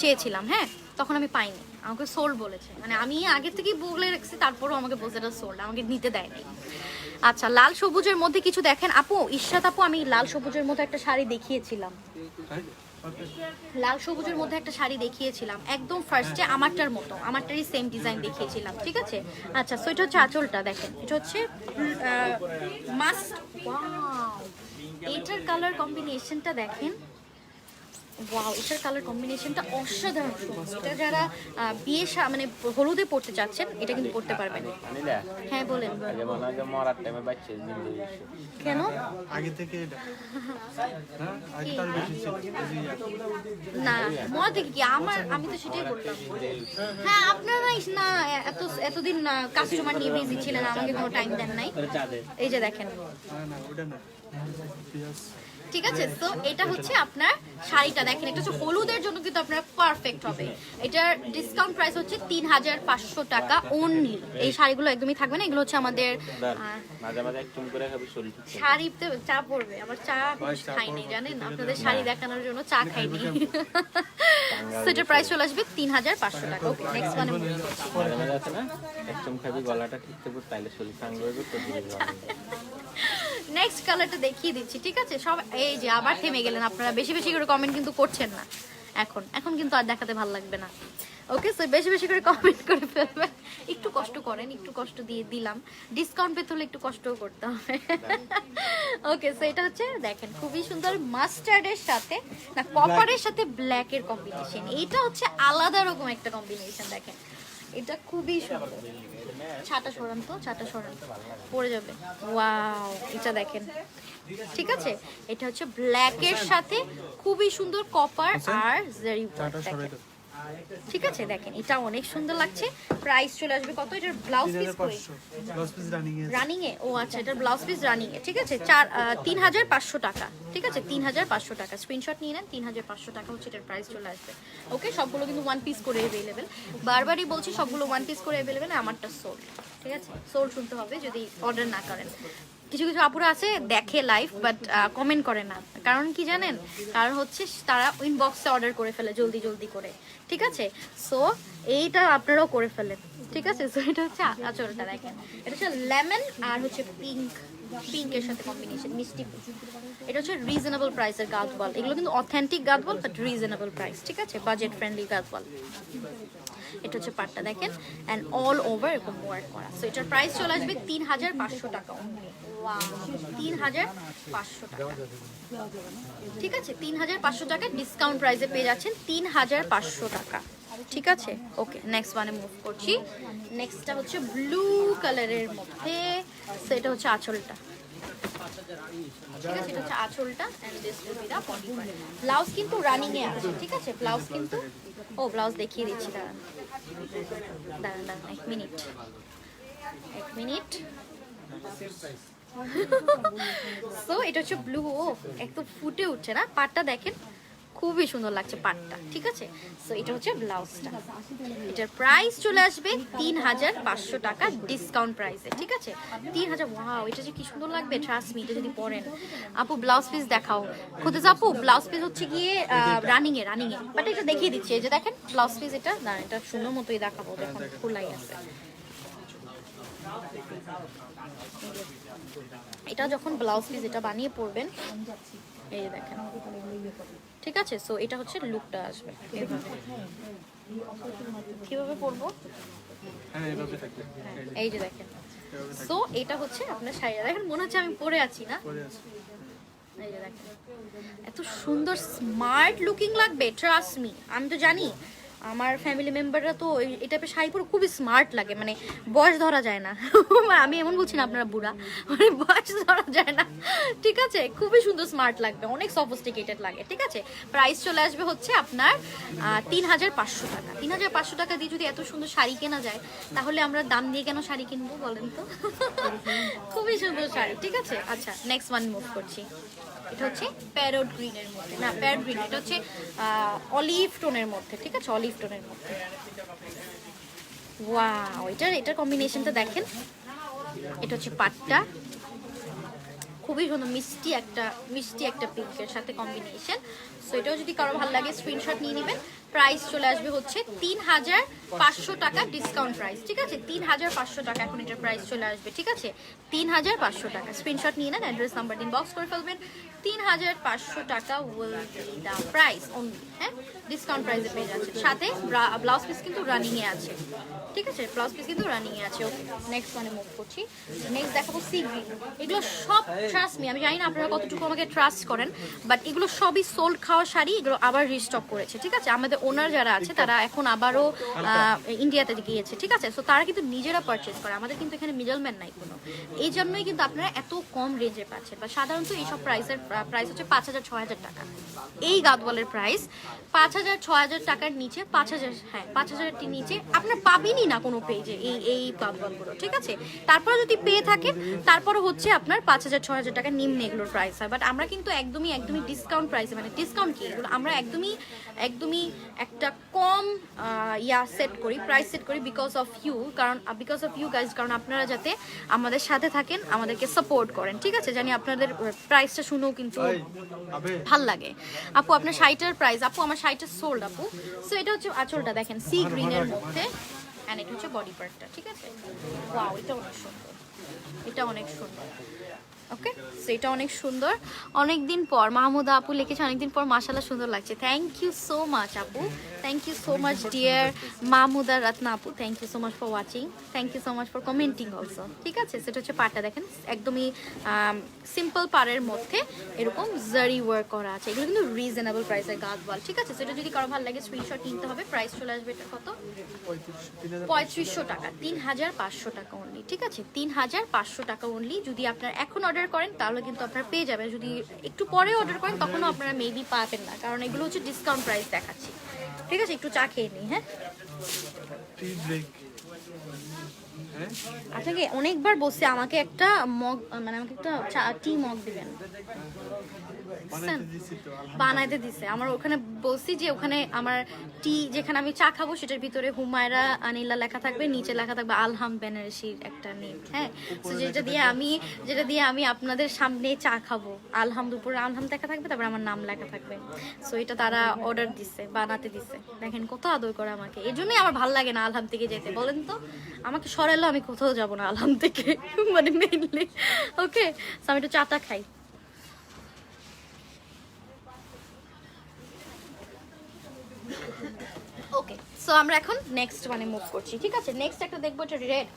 B: চেয়েছিলাম, হ্যাঁ, তখন আমি পাইনি, আমাকে সোল্ড বলেছে। মানে আমি আগে থেকেই বলে রাখছি, তারপরেও আমাকে বলছে এটা সোল্ড, আমাকে নিতে দেয়নি। আচ্ছা, লাল সবুজের মধ্যে কিছু দেখেন আপু, ইশরাত আপু, আমি লাল সবুজের মধ্যে একটা শাড়ি দেখিয়েছিলাম, লাল সবুজের মধ্যে একটা শাড়ি দেখিয়েছিলাম একদম ফার্স্টে, আমারটার মতো, আমারটারই সেম ডিজাইন দেখিয়েছিলাম, ঠিক আছে? আচ্ছা, সো এটা হচ্ছে আঁচলটা দেখেন, এটা হচ্ছে মাস্ট। ওয়াও, এটার কালার কম্বিনেশনটা দেখেন। ওয়াও, এটার কালার কম্বিনেশনটা অসাধারণ সুন্দর। এটা যারা বিয়ে মানে হলুদে পড়তে চাচ্ছেন এটা কিন্তু পড়তে পারবেন। হ্যাঁ বলেন। কেন?
C: আগে থেকে এটা আগে তার বেশি ছিল।
B: না, মনে থেকে কি আমি তো সেটাই বললাম। হ্যাঁ, আপনারা না এতদিন কাস্টমার নিয়ে বিজি ছিলেন, আমাকে কোনো টাইম দেন নাই। এই যে দেখেন,
C: না ওটা না,
B: ঠিক আছে? তো এটা হচ্ছে আপনার শাড়িটা দেখেন, এটা হচ্ছে হলুদের জন্য কিন্তু আপনার পারফেক্ট হবে। এটার ডিসকাউন্ট প্রাইস হচ্ছে 3500 টাকা অনলি। এই শাড়িগুলো একদমই থাকবে না, এগুলো হচ্ছে আমাদের শাড়িতে চা পড়বে। আমার চা খাইনি জানেন, আপনাদের শাড়ি দেখানোর জন্য চা খাইনি। সেটার প্রাইস চলে আসবে 3500 টাকা। ওকে, নেক্সট ওয়ানে মুভ নেক্সট কালারটা দেখিয়ে দিচ্ছি, ঠিক আছে? সব এই যে আবার থেমে গেলেন আপনারা, বেশি বেশি করে কমেন্ট কিন্তু করছেন না। এখন কিন্তু আর দেখাতে ভালো লাগবে না। ওকে, সো বেশি বেশি করে কমেন্ট করে ফেলবেন, একটু কষ্ট করেন, একটু কষ্ট দিয়ে দিলাম। ডিসকাউন্ট পেতে হলে একটু কষ্টও করতে হবে। ওকে, সো এটা হচ্ছে দেখেন খুবই সুন্দর মাস্টার্ডের সাথে না কপারের সাথে ব্ল্যাকের কম্বিনেশন। এইটা হচ্ছে আলাদা রকম একটা কম্বিনেশন। দেখেন, এটা খুবই সুন্দর। ছাটা সরান তো, ছাটা সরান, পড়ে যাবে। ওয়াও, এটা দেখেন, ঠিক আছে? এটা হচ্ছে ব্ল্যাকের সাথে খুবই সুন্দর কপার আর জারি ওয়ার্ক, ঠিক আছে? দেখেন, এটা অনেক সুন্দর লাগছে। প্রাইস চলে আসবে কত? এটার ব্লাউজ পিস রানিং এ। ও আচ্ছা, এটার ব্লাউজ পিস রানিং এ, ঠিক আছে? 3500 টাকা, ঠিক আছে? 3500 টাকা। স্ক্রিনশট নিয়ে নেন, 3500 টাকা হচ্ছে এটার প্রাইস চলে আসবে। ওকে, সবগুলো কিন্তু ওয়ান পিস করে অ্যাভেলেবেল। বারবারই বলছি সবগুলো ওয়ান পিস করে অ্যাভেলেবেল। আমারটা সোল্ড, ঠিক আছে? সোল্ড শুনতে হবে যদি অর্ডার না করেন। কিছু কিছু আপুরা আছে দেখে লাইভ বাট কমেন্ট করে না, কারণ কি জানেন? কারণ হচ্ছে তারা ইনবক্সে অর্ডার করে ফেলে জলদি জলদি করে, ঠিক আছে? সো এইটা আপনারাও করে ফেলেন, ঠিক আছে? সো এটা হচ্ছে আঁচলটা দেখেন, এটা হচ্ছে লেমন আর হচ্ছে পিঙ্কের সাথে কম্বিনেশন, মিষ্টি। এটা হচ্ছে রিজনেবল প্রাইসের গাদওয়াল। এগুলো কিন্তু authentic Gadwal but reasonable price, ঠিক আছে? Budget friendly Gadwal. এটা হচ্ছে পাটটা দেখেন, অ্যান্ড অল ওভার এরকম ওয়ার্ক করা। সো এটার প্রাইস চলে আসবে 3500 টাকা অনলি। ওয়াও, 3500 টাকা, ঠিক আছে? 3500 টাকা ডিসকাউন্ট প্রাইসে পেয়ে যাচ্ছেন 3500 টাকা, ঠিক আছে? ওকে, নেক্সট ওয়ানে মুভ করছি। নেক্সটটা হচ্ছে ব্লু কালারের মধ্যে। সো এটা হচ্ছে আঁচলটা, ঠিক আছে? এটা হচ্ছে আঁচলটা, and this will be the body part. Blouse কিন্তু রানিং এ আছে, ঠিক আছে? ব্লাউজ কিন্তু ব্লাউজ দেখিয়ে দিচ্ছি, দাঁড়ান দাঁড়ান 1 মিনিট। সো এটা হচ্ছে ব্লু। একদম ফুটে উঠছে না? পাটটা দেখেন খুবই সুন্দর লাগছে পাটটা, ঠিক আছে। সো এটা হচ্ছে ব্লাউজটা, এটার প্রাইস চলে আসবে 3500 টাকা ডিসকাউন্ট প্রাইসে, ঠিক আছে। 3000, ওয়াও এটা যে কি সুন্দর লাগবে, ট্রাস্ট মি, এটা যদি পরেন। আপু ব্লাউজ পিস দেখাও, খুঁজে আপু ব্লাউজ পিস হচ্ছে গিয়ে রানিং এ বাট এটা দেখিয়ে দিচ্ছি, এই যে দেখেন ব্লাউজ পিস, এটা না এটা সুন্দর মতোই দেখাবো যখন খোলাই আছে। এটা যখন ব্লাউজ পিস এটা বানিয়ে পরবেন, এই যে দেখেন, ঠিক আছে। সো এটা হচ্ছে লুকটা আসবে এইভাবে। কিভাবে পরবো,
C: হ্যাঁ এইভাবে থাকবে,
B: এই যে দেখেন। সো এটা হচ্ছে আপনার শাড়ি, দেখেন মনে হচ্ছে আমি পরে আছি না,
C: পরে আছে।
B: এই যে দেখেন এত সুন্দর স্মার্ট লুকিং লাগবে, ট্রাস্ট মি। আমি তো জানি আমার ফ্যামিলি মেম্বাররা তো এই টাইপের শাড়ি পরে খুবই স্মার্ট লাগে, মানে বয়স ধরা যায় না। আমি এমন বলছি না আপনারা বুড়া, মানে বয়স ধরা যায় না, ঠিক আছে। খুবই সুন্দর স্মার্ট লাগবে, অনেক সফিস্টিকেটেড লাগে, ঠিক আছে। প্রাইস চলে আসবে হচ্ছে আপনার 3500 টাকা। 3500 টাকা দিয়ে যদি এত সুন্দর শাড়ি কেনা যায়, তাহলে আমরা দাম দিয়ে কেন শাড়ি কিনবো বলেন তো। খুবই সুন্দর শাড়ি, ঠিক আছে। আচ্ছা নেক্সট ওয়ান মুভ করছি। এটা হচ্ছে প্যারোট গ্রিনের মধ্যে, না প্যারোট গ্রিন, এটা হচ্ছে অলিভ টোনের মধ্যে, ঠিক আছে, অলিভ টোনের মধ্যে। ওয়াও এটার কম্বিনেশনটা দেখেন, এটা হচ্ছে পাটটা, খুবই সুন্দর মিষ্টি একটা পিঙ্কের সাথে কম্বিনেশন। সো এটাও যদি কারো ভালো লাগে স্ক্রিনশট নিয়ে নেবেন। প্রাইস চলে আসবে হচ্ছে 3500 টাকা ডিসকাউন্ট প্রাইস, ঠিক আছে। 3500 টাকা এখন এটার প্রাইস চলে আসবে, ঠিক আছে। 3500 টাকা স্ক্রিনশট নিয়ে নেন, অ্যাড্রেস নাম্বার দিন, বক্স করে ফেলবেন। 3500 টাকা will be the price only, হ্যাঁ ডিসকাউন্ট প্রাইসে পেয়ে যাচ্ছে। সাথে ব্লাউজ পিস কিন্তু রানিং এ আছে, ঠিক আছে, ব্লাউজ পিস কিন্তু রানিং এ আছে। ওকে নেক্সট ওয়ানে মুভ করছি। নেক্সট দেখাবো সি গ্রিন। এগুলো সব ট্রাস্ট মি, আমি জানি না আপনারা কতটুকু আমাকে ট্রাস্ট করেন, বাট এগুলো সবই সোল্ড খাওয়া শাড়ি, এগুলো আবার রিস্টক করেছে, ঠিক আছে। আমাদের ওনার যারা আছে তারা এখন আবারও ইন্ডিয়াতে গিয়েছে, ঠিক আছে। সো তারা কিন্তু নিজেরা পারচেজ করে, আমাদের কিন্তু এখানে মিডলম্যান নাই কোনো, এই জন্যই কিন্তু আপনারা এত কম রেঞ্জে পাচ্ছেন। বা সাধারণত এইসব প্রাইসের প্রাইস হচ্ছে 5000-6000 টাকা। এই গাদওয়ালের প্রাইস 5000-6000 টাকার নিচে, 5000, হ্যাঁ 5000-টির নিচে আপনার পাবেনই না কোনো পেজে এই গাদওয়ালগুলো, ঠিক আছে। তারপরে যদি পেয়ে থাকেন, তারপরে হচ্ছে আপনার 5000-6000 টাকা নিম্নে এগুলোর প্রাইস হয়। বাট আমরা কিন্তু একদমই ডিসকাউন্ট প্রাইসে, মানে ডিসকাউন্ট কি এগুলো, আমরা একদমই একটা কম সেট করি, প্রাইস সেট করি because of you, because of you guys, কারণ আপনারা যাতে আমাদের সাথে থাকেন, আমাদেরকে সাপোর্ট করেন, ঠিক আছে। জানি আপনাদের প্রাইসটা শুনেও কিন্তু ভাল লাগে। আপু আপনার শাড়িটার প্রাইস, আপু আমার শাড়িটা সোল্ড আপু। সো এটা হচ্ছে আঁচলটা দেখেন সি গ্রিনের মধ্যে, এন্ড এটা হচ্ছে বডি পার্টটা, ঠিক আছে। ওয়াও এটা অনেক সুন্দর, এটা অনেক সুন্দর। ওকে সো এটা অনেক সুন্দর, অনেকদিন পর মাহমুদা আপু লিখেছে অনেকদিন পর মাশাআল্লাহ সুন্দর লাগছে। থ্যাংক ইউ সো মাচ আপু, thank you so much dear Mahmuda Ratna আপু, thank you so much for watching, thank you so much for commenting also, ঠিক আছে। সেটা হচ্ছে পাড়টা দেখেন একদমই সিম্পল পাড়ের মধ্যে এরকম জারি ওয়ার্ক করা আছে, এগুলো কিন্তু রিজনেবল প্রাইসের গাদওয়াল, ঠিক আছে। সেটা যদি কারো ভালো লাগে স্ক্রিনশট নিতে হবে। প্রাইস চলে আসবে এটা কত, 3500 টাকা, 3500 টাকা অনলি, ঠিক আছে। 3500 টাকা অনলি। যদি আপনার এখন অর্ডার করেন তাহলে কিন্তু আপনারা পেয়ে যাবেন, যদি একটু পরে অর্ডার করেন তখনও আপনারা মেবি পাবেন না, কারণ এগুলো হচ্ছে ডিসকাউন্ট প্রাইস দেখাচ্ছি, ঠিক আছে। একটু চা খেয়ে নিই, হ্যাঁ আপনাকে অনেকবার বলছি আমাকে একটা মগ, মানে আমাকে একটা টি মগ দিবেন, বানাইতে দিছে। আমার ওখানে বলছি যে ওখানে আমার টি যেখানে আমি চা খাবো সেটার ভিতরে হুমায়রা আনিলা লেখা থাকবে, নিচে লেখা থাকবে আলহাম বেনারসির একটা নেম, হ্যাঁ। তো যেটা দিয়ে আমি আপনাদের সামনে চা খাবো, আলহাম দুপুরে আলহাম লেখা থাকবে, তারপর আমার নাম লেখা থাকবে। সো এটা তারা অর্ডার দিছে, বানাতে দিছে, দেখেন কত আদর করে আমাকে। এই জন্যই আমার ভালো লাগে না আলহাম থেকে যেতে, বলেন তো আমাকে সরাইলো আমি কোথাও যাবো না আলহাম থেকে, মানে মেইনলি। ওকে সো আমি একটু চাটা খাই। ওকে সো আমরা এখন নেক্সট মানে মুভ করছি, ঠিক আছে। নেক্সট একটা দেখবো, এটা রেড,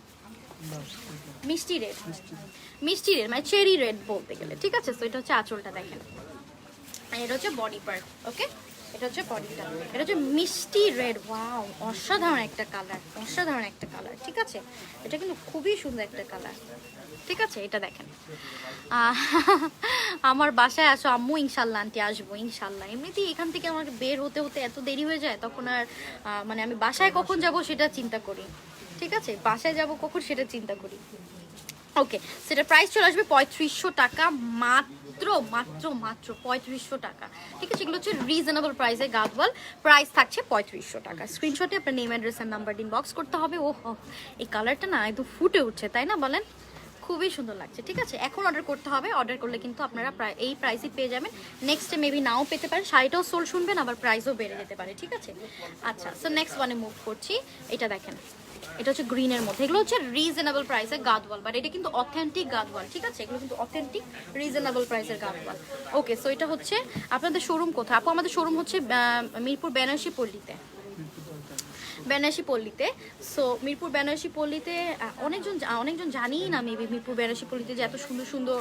B: মিষ্টি রেড মানে চেরি রেড বলতে গেলে, ঠিক আছে। সো এটা হচ্ছে আঁচলটা দেখেন, এটা হচ্ছে বডি পার্ট, ওকে এটা হচ্ছে বডিটা, এটা হচ্ছে মিষ্টি রেড। ওয়াও অসাধারণ একটা কালার, ঠিক আছে। এটা কিন্তু খুবই সুন্দর একটা কালার, ঠিক আছে। এটা দেখেন আমার বাসায় আসো আম্মু, ইনশাল্লাহ আন্টি আসবো ইনশাল্লাহ। এমনিতেই এখান থেকে আমার বের হতে এত দেরি হয়ে যায়, তখন আর মানে আমি বাসায় কখন যাব সেটা চিন্তা করি, ঠিক আছে। বাসায় যাব কখন সেটা চিন্তা করি। ওকে, সেটা প্রাইস চলে আসবে 3500 টাকা মাত্র মাত্র মাত্র 3500 টাকা। ঠিক আছে, এগুলো হচ্ছে রিজনেবল প্রাইসে গাদওয়াল, প্রাইস থাকছে 3500 টাকা। স্ক্রিনশটে আপনার নেম অ্যাড্রেস আর নাম্বার ইনবক্স করতে হবে। ও এই কালারটা না একদম ফুটে উঠছে, তাই না বলেন? খুবই সুন্দর লাগছে। ঠিক আছে, এখন অর্ডার করতে হবে। অর্ডার করলে কিন্তু আপনারা এই প্রাইসে পেয়ে যাবেন। নেক্সটে মেবি নাও পেতে পারেন, শাড়িটাও সোল শুনবেন, আবার প্রাইসও বেড়ে যেতে পারে। ঠিক আছে, আচ্ছা সো নেক্সট ওয়ানে মুভ করছি। এটা দেখেন, এটা হচ্ছে গ্রিনের মধ্যে, এগুলো হচ্ছে রিজনেবল প্রাইসে গাদওয়াল, বাট এটা কিন্তু অথেন্টিক গাদওয়াল। ঠিক আছে, এগুলো কিন্তু অথেন্টিক রিজনেবল প্রাইসের গাদওয়াল। ওকে, সো এটা হচ্ছে আপনাদের শোরুম কোথায় আপু? আমাদের শোরুম হচ্ছে মিরপুর বেনারসি পল্লীতে। বেনারসি পল্লীতে। সো মিরপুর বেনারসি পল্লীতে অনেকজন জানিই না মেবি মিরপুর বেনারসি পল্লীতে যে এত সুন্দর সুন্দর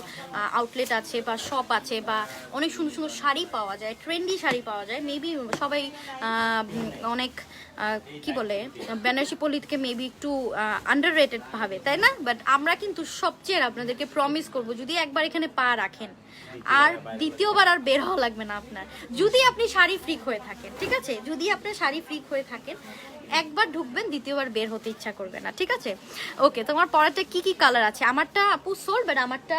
B: আউটলেট আছে বা শপ আছে বা অনেক সুন্দর সুন্দর শাড়ি পাওয়া যায়, ট্রেন্ডি শাড়ি পাওয়া যায়। মেবি সবাই অনেক কি বলে বেনারসি পল্লী থেকে মেবি একটু আন্ডার রেটেড ভাবে, তাই না? বাট আমরা কিন্তু সবচেয়ে আপনাদেরকে প্রমিস করব, যদি একবার এখানে পা রাখেন আর দ্বিতীয়বার আর বের হওয়া লাগবে না আপনার, যদি আপনি শাড়ি ফ্রিক হয়ে থাকেন। ঠিক আছে, যদি আপনার শাড়ি ফ্রিক হয়ে থাকেন, একবার ঢুকবেন, দ্বিতীয়বার বের হতে ইচ্ছা করবে না। ঠিক আছে, ওকে, তোমার পরাটা কি কি কালার আছে? আমারটা আপু সোল, বাট আমারটা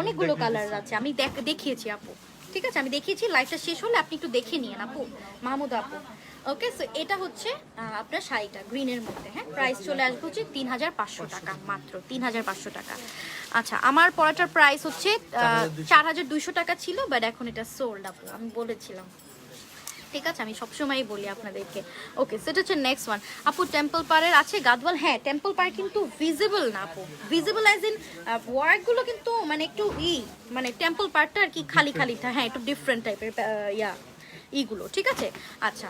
B: অনেকগুলো কালার আছে, আমি দেখিয়েছি আপু। ঠিক আছে, আমি দেখিয়েছি। লাইভটা শেষ হলে আপনি একটু দেখে নিন আপু, মাহমুদ আপু। ওকে, সো এটা হচ্ছে আপনার শাড়িটা গ্রিনের মধ্যে। হ্যাঁ, প্রাইস চলে আসবে হচ্ছে 3500 টাকা, মাত্র 3500 টাকা। আচ্ছা, আমার পরাটার প্রাইস হচ্ছে 4200 টাকা ছিল, বাট এখন এটা সোল্ড আপু, আমি বলেছিলাম। ঠিক আছে, আমি সবসময়ই বলি আপনাদেরকে। ওকে, সেটা হচ্ছে নেক্সট ওয়ান আপু। টেম্পল পাড়ের আছে গাদওয়াল? হ্যাঁ, টেম্পল পাড় কিন্তু ভিজিবল না আপু, ভিজিবল অ্যাজ ইন ওয়ার্কগুলো কিন্তু মানে একটু মানে টেম্পল পাড়টা আর কি খালি খালি, হ্যাঁ একটু ডিফারেন্ট টাইপের ইগুলো। ঠিক আছে, আচ্ছা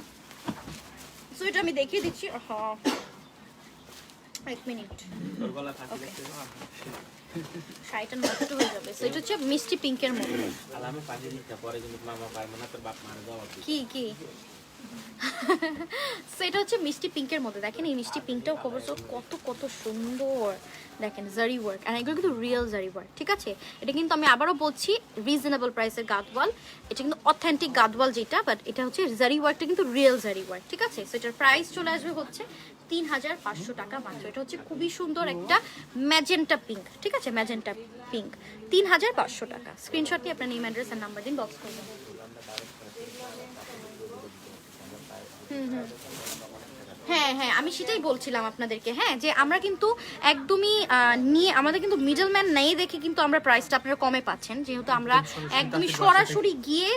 B: সো এটা আমি দেখিয়ে দিচ্ছি। এক মিনিট, শাড়িটা নষ্ট হয়ে যাবে। সো এটা হচ্ছে মিষ্টি পিঙ্কের মধ্যে। কি কি সো এটা হচ্ছে মিষ্টি পিঙ্কের মধ্যে। দেখেন এই মিষ্টি পিঙ্কটাও কত কত সুন্দর, দেখেন জারি ওয়ার্ক, আর এগুলো কিন্তু রিয়েল জারি ওয়ার্ক। ঠিক আছে, এটা কিন্তু আমি আবারও বলছি রিজনেবল প্রাইসের গাদওয়াল, এটা কিন্তু অথেন্টিক গাদওয়াল যেটা, বাট এটা হচ্ছে জারি ওয়ার্কটা কিন্তু রিয়েল জারি ওয়ার্ক। ঠিক আছে, সো এটার প্রাইস চলে আসবে হচ্ছে 3500 টাকা মাত্র। এটা হচ্ছে খুবই সুন্দর একটা ম্যাজেন্টা পিঙ্ক। ঠিক আছে, ম্যাজেন্টা পিঙ্ক, 3500 টাকা। স্ক্রিনশট নিয়ে আপনার নেম অ্যাড্রেস আর নাম্বার দিন, বক্স করবেন। হ্যাঁ হ্যাঁ, আমি সেটাই বলছিলাম আপনাদেরকে। হ্যাঁ, যে আমরা কিন্তু একদমই নিয়ে আমাদের কিন্তু মিডলম্যান নেই দেখে কিন্তু আমরা প্রাইসটা আপনারা কমে পাচ্ছেন, যেহেতু আমরা একদমই সরাসরি গিয়ে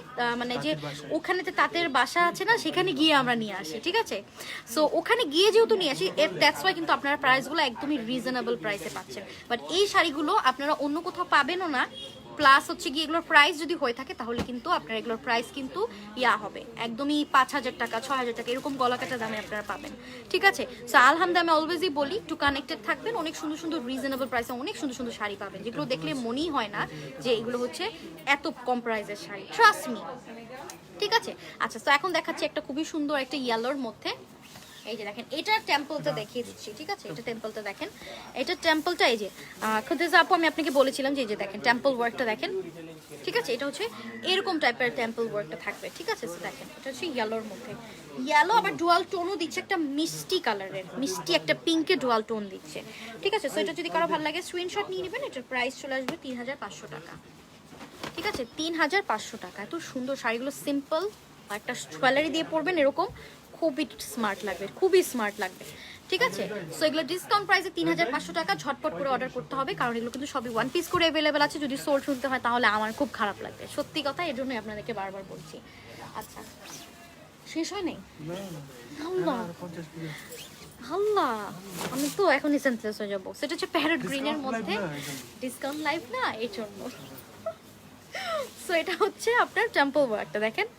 B: মানে যে ওখানেতে তাদের বাসা আছে না, সেখানে গিয়ে আমরা নিয়ে আসি। ঠিক আছে, সো ওখানে গিয়ে যেহেতু নিয়ে আসি, দ্যাটস ওয়াই কিন্তু আপনারা প্রাইসগুলো একদমই রিজনেবল প্রাইসে পাচ্ছেন। বাট এই শাড়িগুলো আপনারা অন্য কোথাও পাবেনও না। প্লাস হচ্ছে কি, এগুলোর প্রাইস যদি হয়ে থাকে তাহলে কিন্তু আপনার এগুলোর প্রাইস কিন্তু হবে একদমই 5000 টাকা 6000 টাকা এরকম গলাকাটা দামে আপনারা পাবেন। ঠিক আছে, সো আলহামদুলিল্লাহ আমি অলওয়েজই বলি একটু কানেক্টেড থাকবেন, অনেক সুন্দর সুন্দর রিজনেবল প্রাইসে অনেক সুন্দর সুন্দর শাড়ি পাবেন, যেগুলো দেখলে মনেই হয় না যে এগুলো হচ্ছে এত কম প্রাইসের শাড়ি, ট্রাস্ট মি। ঠিক আছে, আচ্ছা তো এখন দেখাচ্ছি একটা খুবই সুন্দর একটা ইয়েলোর মধ্যে। এই যে দেখেন, এটা টেম্পলটা দেখিয়ে দিচ্ছি। ঠিক আছে, এটা টেম্পলটা দেখেন, এটা টেম্পলটা এই যে খুদেজা আপু আমি আপনাকে বলেছিলাম যে এই যে দেখেন টেম্পল ওয়ার্কটা দেখেন। ঠিক আছে, এটা হচ্ছে এরকম টাইপের টেম্পল ওয়ার্কটা থাকবে। ঠিক আছে, দেখেন এটা হচ্ছে ইয়েলোর মধ্যে, ইয়েলো আবার ডুয়াল টোনও দিচ্ছে, একটা মিষ্টি কালারের, মিষ্টি একটা পিঙ্কে ডুয়াল টোন দিচ্ছে। ঠিক আছে, সো এটা যদি কারো ভালো লাগে স্ক্রিনশট নিয়ে নেবেন। এটার প্রাইস চলে আসবে 3500 টাকা। ঠিক আছে, 3500 টাকা। এত সুন্দর শাড়িগুলো, সিম্পল একটা জুয়েলারি দিয়ে পরবেন এরকম, খুবই স্মার্ট লাগবে, খুবই স্মার্ট লাগবে। ঠিক আছে, সো এগুলো ডিসকাউন্ট প্রাইসে 3500 টাকা। ঝটপট করে অর্ডার করতে হবে, কারণ এগুলো কিন্তু সবই ওয়ান পিস করে অ্যাভেলেবেল আছে। যদি সোল শুনতে হয় তাহলে আমার খুব খারাপ লাগবে, সত্যি কথা, এর জন্যই আপনাদেরকে বারবার বলছি। আচ্ছা, শেষ হয় নাই? আল্লাহ আল্লাহ, আমি তো এখনই সেন্সলেস হয়ে যাবো। সেটা হচ্ছে প্যারট গ্রিনের মধ্যে, ডিসকাউন্ট লাইভ না এই জন্য। সো এটা হচ্ছে আপনার টেম্পল ওয়ার্কটা দেখেন,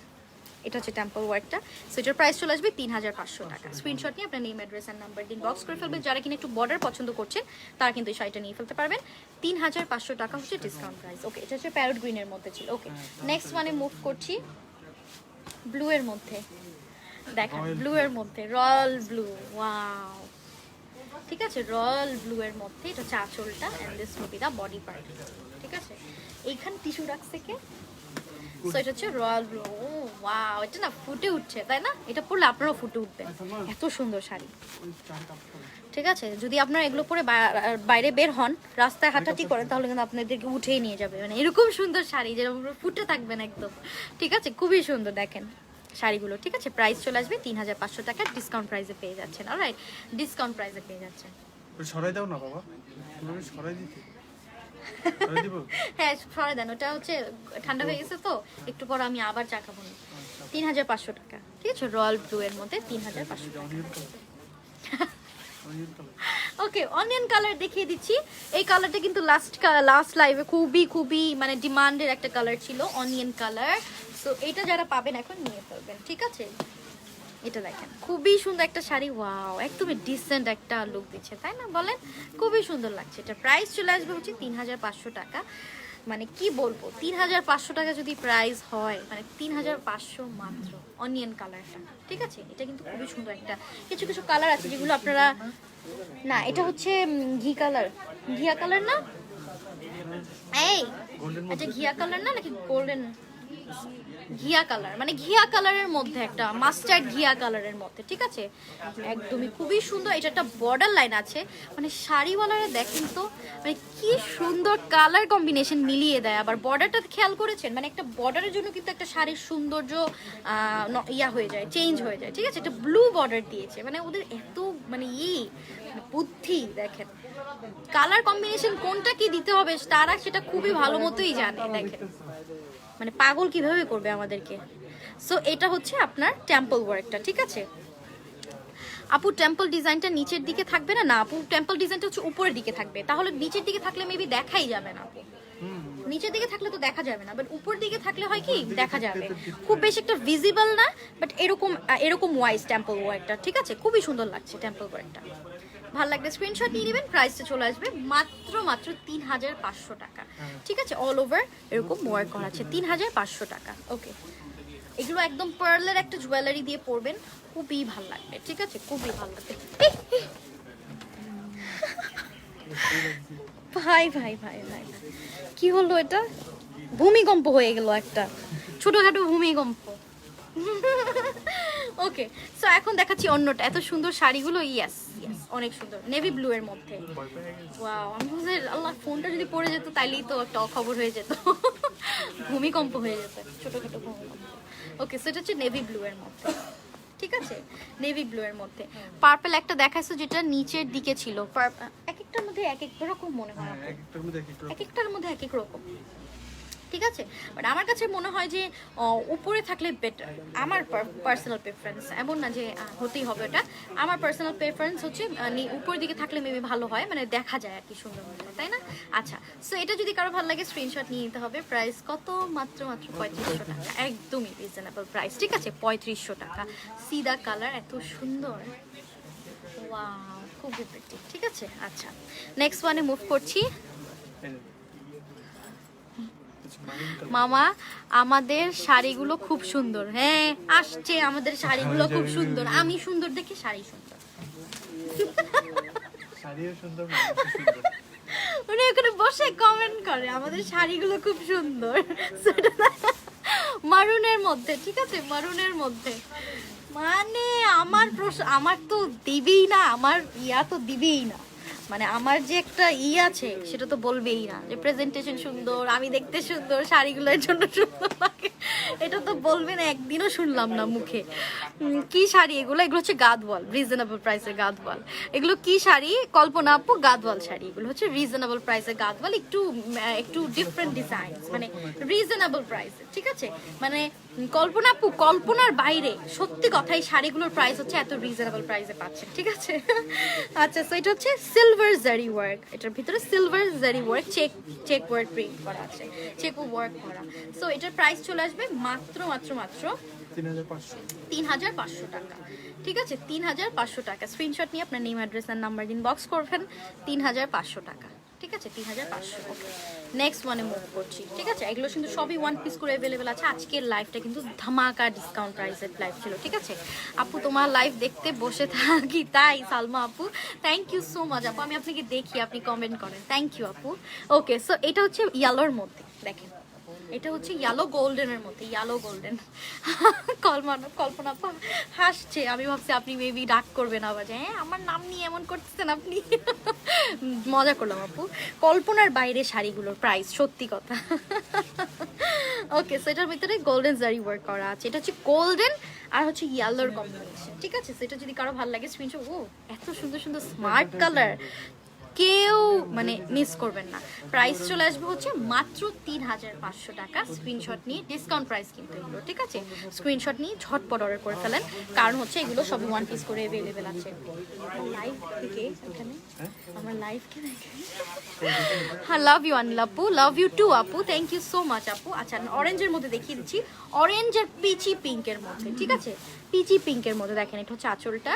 B: এটা হচ্ছে টেম্পল ওয়ার্কটা। সো এটার প্রাইস চলে আসবে 3500 টাকা। স্ক্রিনশট নিয়ে আপনার নেম অ্যাড্রেস আর নাম্বার দিন, বক্স করে ফেলবেন। যারা কিনা একটু বর্ডার পছন্দ করছেন তারা কিন্তু এই শাড়িটা নিয়ে ফেলতে পারবেন। 3500 টাকা হচ্ছে ডিসকাউন্ট প্রাইস। ওকে, এটা হচ্ছে প্যারট গ্রিনের মধ্যে ছিল। ওকে, নেক্সট ওয়ানে মুভ করছি ব্লু এর মধ্যে। দেখেন ব্লু এর মধ্যে রয়্যাল ব্লু, ওয়াও। ঠিক আছে, রয়্যাল ব্লু এর মধ্যে এটা হচ্ছে আঁচলটা, and this will be the body part. ঠিক আছে, এইখানে টিস্যু রাখছে কে? সো এটা হচ্ছে রয়্যাল ব্লু। ও ওয়াও, এটা না ফুটে উঠছে, তাই না? এটা পরলে আপনারাও ফুটে উঠবেন, এত সুন্দর শাড়ি। ঠিক আছে, যদি আপনারা এগুলো পরে বাইরে বের হন, রাস্তায় হাঁটাহাঁটি করেন, তাহলে কিন্তু আপনাদেরকে উঠেই নিয়ে যাবে, মানে এরকম সুন্দর শাড়ি যেরকম ফুটে থাকবেন একদম। ঠিক আছে, খুবই সুন্দর দেখেন শাড়িগুলো। ঠিক আছে, প্রাইস চলে আসবে 3500 টাকা, ডিসকাউন্ট প্রাইসে পেয়ে যাচ্ছেন। অলরাইট, ডিসকাউন্ট প্রাইসে পেয়ে যাচ্ছেন।
C: সরাই দাও না বাবা, তুমি সরাই দিতে সরাই দিব।
B: হ্যাঁ সরাই দেন, ওটা হচ্ছে ঠান্ডা হয়ে গেছে তো, একটু পর আমি আবার চা খাবো। 3500 টাকা। ঠিক আছে, রয়্যাল ব্লু এর মধ্যে 3500 টাকা। ওকে, অনিয়ন কালার দেখিয়ে দিচ্ছি। এই কালারটা কিন্তু লাস্ট লাইভে খুবই মানে ডিমান্ডের একটা কালার ছিল, অনিয়ন কালার। সো এটা যারা পাবেন এখন নিয়ে ফেলবেন। ঠিক আছে, এটা দেখেন খুবই সুন্দর একটা শাড়ি। ওয়াও, একদমই ডিসেন্ট একটা লুক দিচ্ছে, তাই না বলেন? খুবই সুন্দর লাগছে। এটা প্রাইস চলে আসবে হচ্ছে 3500 টাকা। মানে কি বলবো, 3500 টাকা যদি প্রাইস হয়, মানে 3500 মাত্র অনিয়ন কালারটা। ঠিক আছে, এটা কিন্তু খুবই সুন্দর একটা, কিছু কিছু কালার আছে যেগুলো আপনারা, না এটা হচ্ছে ঘি কালার, ঘিয়া কালার না, এই আচ্ছা ঘিয়া কালার না, নাকি গোল্ডেন ঘিয়া কালার, মানে ঘিয়া কালারের মধ্যে একটা মাস্টার্ড ঘিয়া কালারের মধ্যে। ঠিক আছে, একদমই খুবই সুন্দর। এটা একটা বর্ডার লাইন আছে, মানে শাড়িওয়ালারা দেখেন তো, মানে কি সুন্দর কালার কম্বিনেশন মিলিয়ে দেয়। আবার বর্ডারটা খেয়াল করেছেন, মানে একটা বর্ডারের জন্য কিন্তু একটা শাড়ির সৌন্দর্য ইয়া হয়ে যায়, চেঞ্জ হয়ে যায়। ঠিক আছে, এটা ব্লু বর্ডার দিয়েছে, মানে ওদের এত মানে বুদ্ধি দেখেন, কালার কম্বিনেশন কোনটা কি দিতে হবে তারা সেটা খুবই ভালো মতোই জানে। দেখেন মানে পাগল কিভাবে করবে আমাদেরকে। সো এটা হচ্ছে আপনার টেম্পল ওয়ার্কটা। ঠিক আছে আপু, টেম্পল ডিজাইনটা নিচের দিকে থাকবে না? না আপু, টেম্পল ডিজাইনটা হচ্ছে উপরের দিকে থাকবে। তাহলে নিচের দিকে থাকলে মেবি দেখাই যাবে না আপু, নিচের দিকে থাকলে তো দেখা যাবে না, বাট উপর দিকে থাকলে হয় কি দেখা যাবে, খুব বেশি একটা ভিজিবল না, বাট এরকম ওয়াইজ টেম্পল ওয়ার্কটা। ঠিক আছে, খুবই সুন্দর লাগছে টেম্পল ওয়ার্কটা। ভালো লাগলে স্ক্রিনশট নিয়ে নেবেন, প্রাইসটা চলে আসবে মাত্র 3500 টাকা। ঠিক আছে, অল ওভার এরকম ওয়ার্ক করা আছে, 3500 টাকা। ওকে, এগুলো একদম পার্লের একটা জুয়েলারি দিয়ে পরবেন, খুবই ভালো লাগবে। ঠিক আছে, খুবই ভালো লাগবে। ভাই ভাই ভাই ভাই কি হলো এটা? ভূমিকম্প হয়ে গেল, একটা ছোটখাটো ভূমিকম্প। ওকে, সো এখন দেখাচ্ছি অন্যটা। এত সুন্দর শাড়িগুলো, ইয়েস অনেক সুন্দর, নেভি ব্লু এর মধ্যে। ওয়াও, আমি বলছি আল্লাহ, ফোনটা যদি পড়ে যেত তাইলেই তো একটা খবর হয়ে যেত, ভূমিকম্প হয়ে যেত, ছোটখাটো ভূমিকম্প। ওকে, সো এটা হচ্ছে নেভি ব্লু এর মধ্যে। ঠিক আছে, নেভি ব্লু এর মধ্যে পার্পল একটা দেখাইছো যেটা নিচের দিকে ছিল। এক একটার মধ্যে এক এক রকম মনে হয়, এক একটার মধ্যে এক এক রকম। ঠিক আছে, বাট আমার কাছে মনে হয় যে উপরে থাকলে বেটার। আমার পার্সোনাল প্রেফারেন্স, এমন না যে হতেই হবে এটা, আমার পার্সোনাল প্রেফারেন্স হচ্ছে উপরের দিকে থাকলে মেবি ভালো হয়, মানে দেখা যায় আর কি সুন্দর মতো, তাই না? আচ্ছা, সো এটা যদি কারো ভালো লাগে স্ক্রিনশট নিয়ে নিতে হবে। প্রাইস কত? মাত্র 3500 টাকা, একদমই রিজনেবল প্রাইস। ঠিক আছে, 3500 টাকা। সিদা কালার, এত সুন্দর, ওয়াও, খুবই প্রিটি। ঠিক আছে, আচ্ছা নেক্সট ওয়ানে মুভ করছি। মামা, আমাদের শাড়িগুলো খুব সুন্দর। হ্যাঁ আসছে, আমাদের শাড়িগুলো খুব সুন্দর। আমি সুন্দর দেখে শাড়ি সুন্দর, উনি ওখানে বসে কমেন্ট করে আমাদের শাড়িগুলো খুব সুন্দর, মারুনের মধ্যে। ঠিক আছে, মারুনের মধ্যে, মানে আমার তো দিবেই না, আমার ইয়া তো দিবেই না, মানে আমার যে একটা আছে সেটা তো বলবেই না যে প্রেজেন্টেশন সুন্দর, আমি দেখতে সুন্দর, শাড়িগুলোর জন্য সুন্দর লাগে, এটা তো বলবে না, একদিনও শুনলাম না মুখে। কি শাড়ি এগুলো? এগুলো হচ্ছে গাদওয়াল, রিজনেবল প্রাইসে গাদওয়াল। এগুলো কি শাড়ি? কল্পনা আপু, গাদওয়াল শাড়ি। এগুলো হচ্ছে রিজনেবল প্রাইসে গাদওয়াল, একটু ডিফারেন্ট ডিজাইন, মানে রিজনেবল প্রাইসে। ঠিক আছে, মানে কল্পনা আপু, কল্পনার বাইরে সত্যি কথাই শাড়িগুলোর প্রাইস হচ্ছে এত রিজনেবল প্রাইসে পাচ্ছেন। ঠিক আছে, আচ্ছা, সো এটা হচ্ছে সিলভার জারি ওয়ার্ক, এটার ভিতরে সিলভার জারি ওয়ার্ক, চেক ওয়ার্ক প্রিন্ট করা আছে, চেক ওয়ার্ক করা। সো এটার প্রাইস চলে আসবে মাত্র 3500 টাকা। ঠিক আছে, 3500 টাকা। স্ক্রিনশট নিয়ে আপনার নেম, অ্যাড্রেস আর নাম্বার ইনবক্স করবেন। 3500 টাকা। ঠিক আছে, 3500। ওকে, নেক্সট ওয়ানে মুভ করছি। ঠিক আছে, এগুলো কিন্তু সবই ওয়ান পিস করে অ্যাভেলেবেল আছে। আজকের লাইভটা কিন্তু ধামাকা ডিসকাউন্ট প্রাইসের লাইভ ছিল। ঠিক আছে আপু, তোমার লাইভ দেখতে বসে থাকি তাই। সালমা আপু, থ্যাংক ইউ সো মাচ আপু, আমি আপনাকে দেখি, আপনি কমেন্ট করেন, থ্যাংক ইউ আপু। ওকে, সো এটা হচ্ছে ইয়েলোর মধ্যে, দেখেন এটা হচ্ছে ইয়েলো গোল্ডেনের মধ্যে, ইয়েলো গোল্ডেন। কল্পনা আপা হাসছে, আমি ভাবছি আপনি মেবি ডাক করবেন আবার যে হ্যাঁ আমার নাম নিয়ে এমন করতেছেন আপনি। মজা করলাম আপু, কল্পনার বাইরে শাড়িগুলোর প্রাইস, সত্যি কথা। ওকে, সো এটার ভিতরে গোল্ডেন জারি ওয়ার্ক করা আছে, এটা হচ্ছে গোল্ডেন আর হচ্ছে ইয়েলোর কম্বিনেশন, ঠিক আছে? সেটা যদি কারো ভালো লাগে স্ক্রিনশট, ও এত সুন্দর সুন্দর স্মার্ট কালার, কেউ মানে মিস করবেন না। প্রাইস চলে আসবে হচ্ছে মাত্র 3500 টাকা। স্ক্রিনশট নিয়ে, ডিসকাউন্ট প্রাইস কিন্তু এগুলো, ঠিক আছে? স্ক্রিনশট নিয়ে ঝটপট অর্ডার করে ফেলেন, কারণ হচ্ছে এগুলো সবই 1 পিস করে অ্যাভেলেবেল আছে। লাইভ থেকে এখানে আমার লাইভকে দেখে, হ্যাঁ, লাভ ইউ অনিল আপু, লাভ ইউ টু আপু, থ্যাংক ইউ সো মাচ আপু। আচ্ছা, অরেঞ্জের মধ্যে দেখিয়ে দিচ্ছি, অরেঞ্জ আর পিচি পিঙ্কের মধ্যে, ঠিক আছে? পিচি পিঙ্কের মধ্যে দেখেন, এটা হচ্ছে আঁচলটা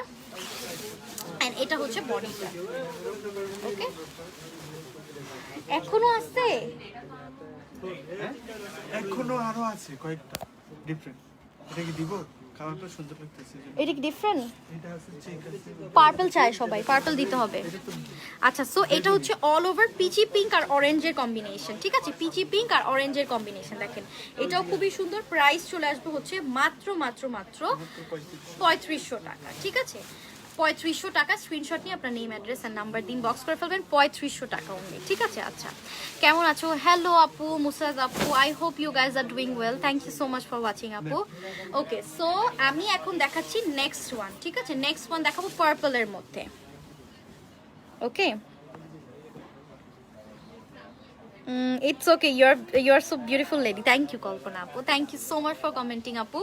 B: এন্ড এটা হচ্ছে বডিটা। ওকে, এখনো আছে,
C: এখনো আরো আছে কয়েকটা ডিফারেন্ট। এটা কি দিব? কালারটা সুন্দর লাগতেছে।
B: এটা কি ডিফারেন্ট?
C: এটা আছে চেক আছে।
B: পার্পল চাই সবাই, পার্পল দিতে হবে। আচ্ছা, সো এটা হচ্ছে অল ওভার পিচি পিঙ্ক আর অরেঞ্জের কম্বিনেশন, ঠিক আছে? পিচি পিঙ্ক আর অরেঞ্জের কম্বিনেশন দেখেন, এটাও খুবই সুন্দর। প্রাইস চলে আসবে হচ্ছে মাত্র 3500 টাকা, ঠিক আছে? 3500 টাকা। স্ক্রিনশট নিয়ে আপনার নেম, অ্যাড্রেস আর নাম্বার দিন, বক্স করে ফেলবেন, 3500 টাকা অনলি, ঠিক আছে? আচ্ছা, কেমন আছো? হ্যালো আপু, মুসাজ আপু, I hope you guys are doing well, thank you so much for watching আপু। ওকে, সো আমি এখন দেখাচ্ছি নেক্সট ওয়ান, ঠিক আছে? নেক্সট ওয়ান দেখাবো পার্পলের মধ্যে। ওকে, it's okay, you are so beautiful lady, thank you কল্পনা আপু, thank you so much for commenting আপু।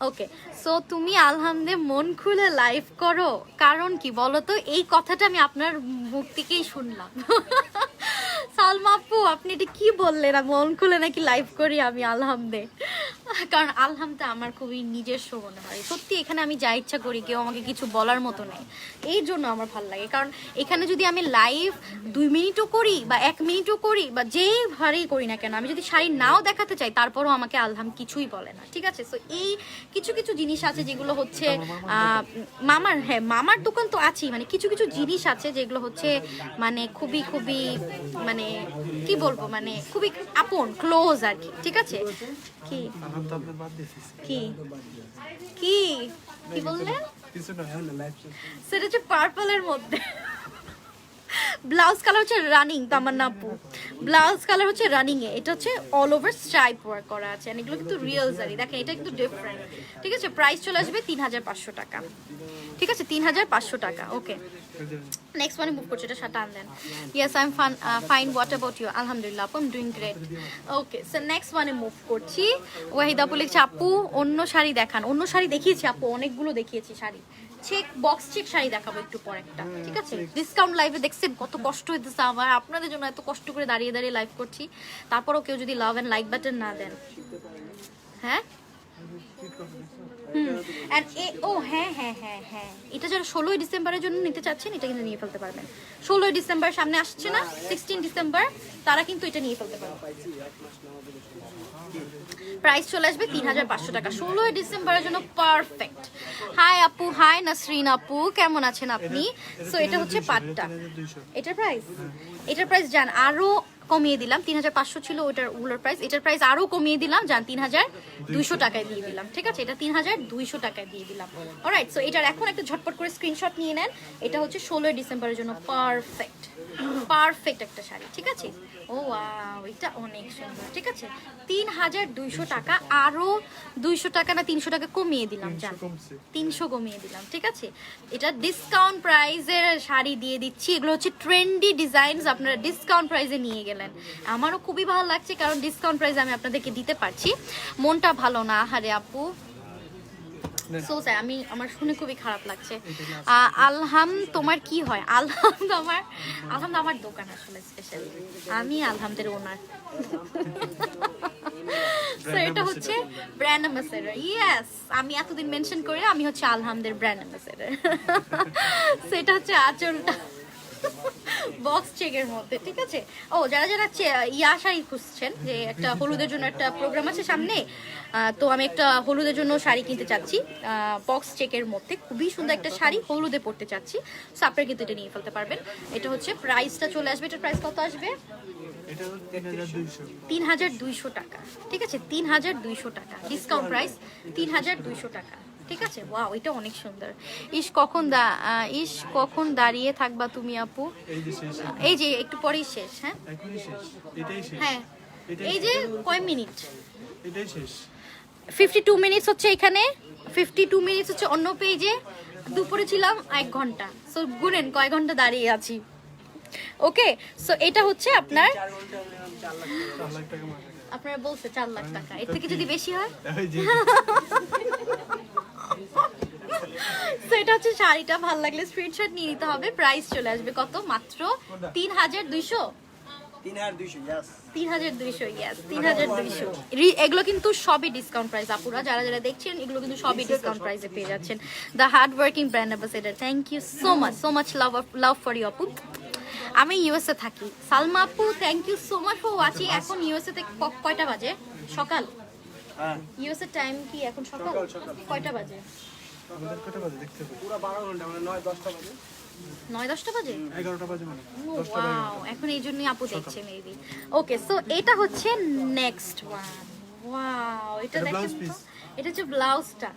B: ওকে, সো তুমি আলহামদে মন খুলে লাইভ করো, কারণ কি বলো তো? এই কথাটা আমি আপনার মুখ থেকেই শুনলাম। সালমা আপু, আপনি এটা কি বললেন? মন খুলে নাকি লাইভ করি আমি আলহামদে? কারণ আলহামদা আমার খুবই নিজস্ব মনে হয়, সত্যি। এখানে আমি যা ইচ্ছা করি, কেউ আমাকে কিছু বলার মতো নেই, এই জন্য আমার ভালো লাগে। কারণ এখানে যদি আমি লাইভ 2 মিনিটও করি বা 1 মিনিটও করি বা যেই ভারেই করি না কেন, আমি যদি শাড়ি নাও দেখাতে চাই, তারপরও আমাকে আলহাম কিছুই বলে না, ঠিক আছে? সো এই কিছু কিছু জিনিস আছে যেগুলো হচ্ছে মামার, হ্যাঁ মামার দোকান তো আছেই, মানে কিছু কিছু জিনিস আছে যেগুলো হচ্ছে মানে খুবই খুবই মানে কি বলবো, মানে খুবই আপন, ক্লোজ আর কি, ঠিক আছে? কি কি কি কি বললেন? সেটা হচ্ছে পার্পলের মধ্যে ব্লাউজ কালার হচ্ছে রানিং, তামান্না আপু ব্লাউজ কালার হচ্ছে রানিং এ, এটা হচ্ছে অল ওভার স্ট্রাইপ ওয়ার্ক করা আছে, এগুলো কিন্তু রিয়েল জারি, দেখেন এটা কিন্তু ডিফারেন্ট, ঠিক আছে? প্রাইস চলে আসবে 3500 টাকা, ঠিক আছে? 3500 টাকা। ওকে, নেক্সট ওয়ানে মুভ করছি, এটা টান দেন। Yes, I am fine, what about you? আলহামদুলিল্লাহ আপু, I am doing great. Okay, so next ওয়ানে মুভ করছি। ওয়াহিদা আপু লিখছে, আপু অন্য শাড়ি দেখান। অন্য শাড়ি দেখিয়েছি আপু, অনেকগুলো দেখিয়েছি sari. Check box check sari দেখাবো একটু পর একটা, ঠিক আছে? ডিসকাউন্ট লাইভে দেখছেন কত কষ্ট হইতেছে আমার, আপনাদের জন্য এত কষ্ট করে দাঁড়িয়ে দাঁড়িয়ে লাইভ করছি, তারপরও কেউ যদি লাভ এন্ড লাইক বাটন না দেন, হ্যাঁ? হ্যাঁ, এটা যারা 16 ডিসেম্বরের জন্য নিতে চাচ্ছেন, এটা কিন্তু নিয়ে ফেলতে পারবেন। 16 ডিসেম্বর সামনে আসছে না, 16 ডিসেম্বর, তারা কিন্তু এটা নিয়ে ফেলতে পারবেন। প্রাইস চলে আসবে 3500 টাকা, 16 ডিসেম্বরের জন্য পারফেক্ট। হাই আপু, হাই নাসরিন আপু, কেমন আছেন আপনি? সো এটা হচ্ছে পাটটা, এটার প্রাইস জান আরো কমিয়ে দিলাম, 3500 ছিল ওগুলোর প্রাইস, এটার প্রাইস আরো কমিয়ে দিলাম জান 3200 টাকায় দিয়ে দিলাম, ঠিক আছে? এটা 3200 টাকায় দিয়ে দিলাম। অলরাইট, সো এটার এখন একটা ঝটপট করে স্ক্রিনশট নিয়ে নেন, এটা হচ্ছে 16 ডিসেম্বরের জন্য পারফেক্ট একটা শাড়ি, ঠিক আছে? ও ওয়াও, এটা অনেক সুন্দর, ঠিক আছে? 3200 টাকা, আরো 200 টাকা না 300 টাকা কমিয়ে দিলাম জান, 300 কমিয়ে দিলাম, ঠিক আছে? এটা ডিসকাউন্ট প্রাইসের শাড়ি দিয়ে দিচ্ছি, এগুলো হচ্ছে ট্রেন্ডি ডিজাইনস, আপনারা ডিসকাউন্ট প্রাইসে নিয়ে গেলেন, আমারও খুবই ভালো লাগছে, কারণ ডিসকাউন্ট প্রাইসে আমি আপনাদেরকে দিতে পারছি। মনটা ভালো না আহারে আপু, সো স্যার, আমার শুনে খুবই খারাপ লাগছে। আলহাম তোমার কি হয়? আলহাম আমার দোকান আসলে স্পেশালি, আমি আলহামদের ওনার। সো এটা হচ্ছে ব্র্যান্ড অ্যাম্বাসেডর, ইয়েস, আমি এতদিন মেনশন করে আমি হচ্ছে আলহামদের ব্র্যান্ড অ্যাম্বাসেডর। সো এটা হচ্ছে আঁচলটা, বক্স চেকের মধ্যে, ঠিক আছে। ও যারা যারা ইয়া শাড়ি খুঁজছেন, যে একটা হলুদের জন্য একটা প্রোগ্রাম আছে সামনে, তো আমি একটা হলুদের জন্য শাড়ি কিনতে চাচ্ছি বক্স চেকের মধ্যে, খুবই সুন্দর একটা শাড়ি হলুদে পরতে চাচ্ছি, সো আপনারা কিন্তু এটা নিয়ে ফেলতে পারবেন। এটা হচ্ছে প্রাইসটা চলে আসবে, এটার প্রাইস কত আসবে?
C: এটা 3200
B: 3200 টাকা, ঠিক আছে। 3200 টাকা ডিসকাউন্ট প্রাইস, 3200 টাকা, ঠিক আছে। ওয়াও, এটা অনেক সুন্দর। ইস কখন দাঁড়িয়ে থাকবা তুমি আপু?
C: এই যে শেষ,
B: এই যে একটু পরেই শেষ। হ্যাঁ
C: এখনই শেষ, এটাই শেষ,
B: হ্যাঁ, এই যে কয় মিনিট?
C: এটাই শেষ।
B: 52 মিনিটস হচ্ছে এখানে, 52 মিনিটস হচ্ছে অন্য পেজে, দুপুরে ছিলাম 1 ঘন্টা, সো গুনেন কয় ঘন্টা দাঁড়িয়ে আছি। ওকে, সো এটা হচ্ছে আপনার,
C: 4 লাখ টাকা মাসে।
B: আপনারা বলছে 4 লাখ টাকা, এর থেকে যদি বেশি হয়?
C: ওই যে
B: তো এটা হচ্ছে শাড়িটা, ভালো লাগলে স্ক্রিনশট নিয়ে নিতে হবে। প্রাইস চলে আসবে কত? মাত্র 3200। 3200, ইয়েস 3200। এগুলো কিন্তু সবই ডিসকাউন্ট প্রাইস আপুরা, যারা যারা দেখছেন এগুলো কিন্তু সবই ডিসকাউন্ট প্রাইসে পেয়ে যাচ্ছেন। The hard working brand ambassador, thank you so much love for you আপু। আমি ইউএসএ থাকি। সালমা আপু, thank you so much for watching. এখন ইউএসএ তে কয়টা বাজে? সকাল? ইউএসএ টাইম কি এখন সকাল? কয়টা বাজে?
C: আমাদের কটা বাজে দেখতে হবে?
E: পুরো 12 ঘন্টা, মানে 9-10টা বাজে।
B: 9-10টা বাজে?
C: 11টা বাজে, মানে
B: ওয়াও, এখন এই জন্যই আপু দেখছে মেবি। ওকে, সো এটা হচ্ছে নেক্সট ওয়ান। ওয়াও, এটা
C: এটা
B: দেখেন
C: blouse
B: তো,
C: piece।
B: এটা হচ্ছে ব্লাউজটা,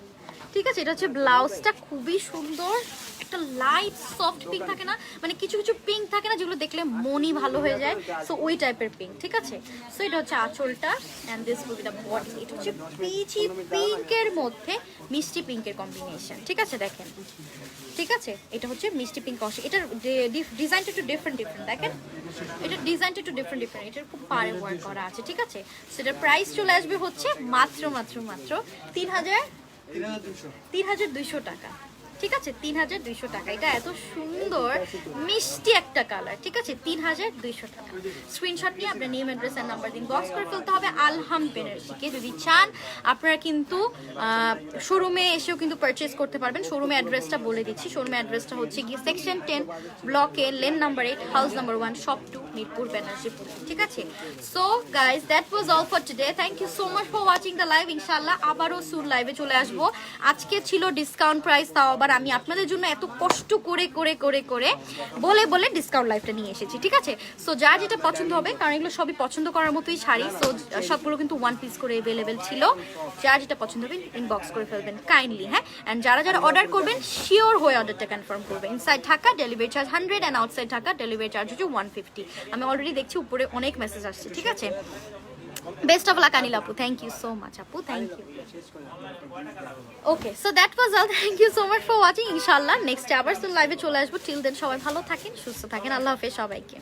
B: ঠিক আছে। এটা হচ্ছে ব্লাউজটা, খুবই সুন্দর একটা লাইট সফট পিঙ্ক থাকে না, মানে কিছু কিছু পিঙ্ক থাকে না যেগুলো দেখলে মনই ভালো হয়ে যায়, সো ওই টাইপের পিঙ্ক, ঠিক আছে। সো এটা হচ্ছে আঁচলটা, and this will be the body. এটা হচ্ছে পিচি পিঙ্কের মধ্যে মিষ্টি পিঙ্কের কম্বিনেশন, ঠিক আছে, দেখেন, ঠিক আছে। এটা হচ্ছে মিষ্টি পিঙ্ক অংশ, এটার ডিজাইনটা একটু ডিফারেন্ট দেখেন, এটার ডিজাইনটা একটু ডিফারেন্ট, এটার খুব পারে ওয়ার্ক করা আছে, ঠিক আছে। সেটার প্রাইস চলে আসবে হচ্ছে মাত্র 3200 টাকা, ঠিক আছে। 3200 টাকা, এটা এত সুন্দর মিষ্টি একটা কালার, ঠিক আছে। 3200 টাকা। স্ক্রিনশট নিয়ে আপনার নেম অ্যাড্রেস আর নাম্বার দিন বক্স করে ফেলতে হবে। আলহাম বেনারসিকে যদি চান আপনারা কিন্তু শোরুমে এসেও কিন্তু পারচেজ করতে পারবেন। শোরুমে অ্যাড্রেসটা বলে দিচ্ছি, শোরুমে অ্যাড্রেসটা হচ্ছে গিয়ে সেকশন 10 ব্লকে lane number 8 house number 1 shop 2 Mirpur Benarasi, ঠিক আছে। So guys, that was all for today. Thank you so much for watching the live. ইনশাআল্লাহ আবারও সুন লাইভে চলে আসবো। আজকে ছিল ডিসকাউন্ট প্রাইস, তাও আবার আমি আপনাদের জন্য এত কষ্ট করে করে করে করে বলে বলে ডিসকাউন্ট লাইভটা নিয়ে এসেছি, ঠিক আছে। সো যার যেটা পছন্দ হবে, কারণ এগুলো সবই পছন্দ করার মতোই শাড়ি, সো সবগুলো কিন্তু 1 পিস করে অ্যাভেলেবেল ছিল। যার যেটা পছন্দ হবে ইনবক্স করে ফেলবেন কাইন্ডলি, হ্যাঁ। অ্যান্ড যারা যারা অর্ডার করবেন শিওর হয়ে অর্ডারটা কনফার্ম করবেন। Inside Dhaka delivery charge 100 and outside Dhaka delivery charge হচ্ছে 150। আমি অলরেডি দেখছি উপরে অনেক মেসেজ আসছে, ঠিক আছে। বেস্ট অফ লাক আনিল আপু, থ্যাংক ইউ সো মাচ আপু, thank you. Okay, so that was all, thank you so much for watching. ইনশাআল্লাহ নেক্সট আবার সুন লাইভে চলে আসবো। টিল দেন সবাই ভালো থাকেন, সুস্থ থাকেন, আল্লাহ হাফেজ সবাইকে।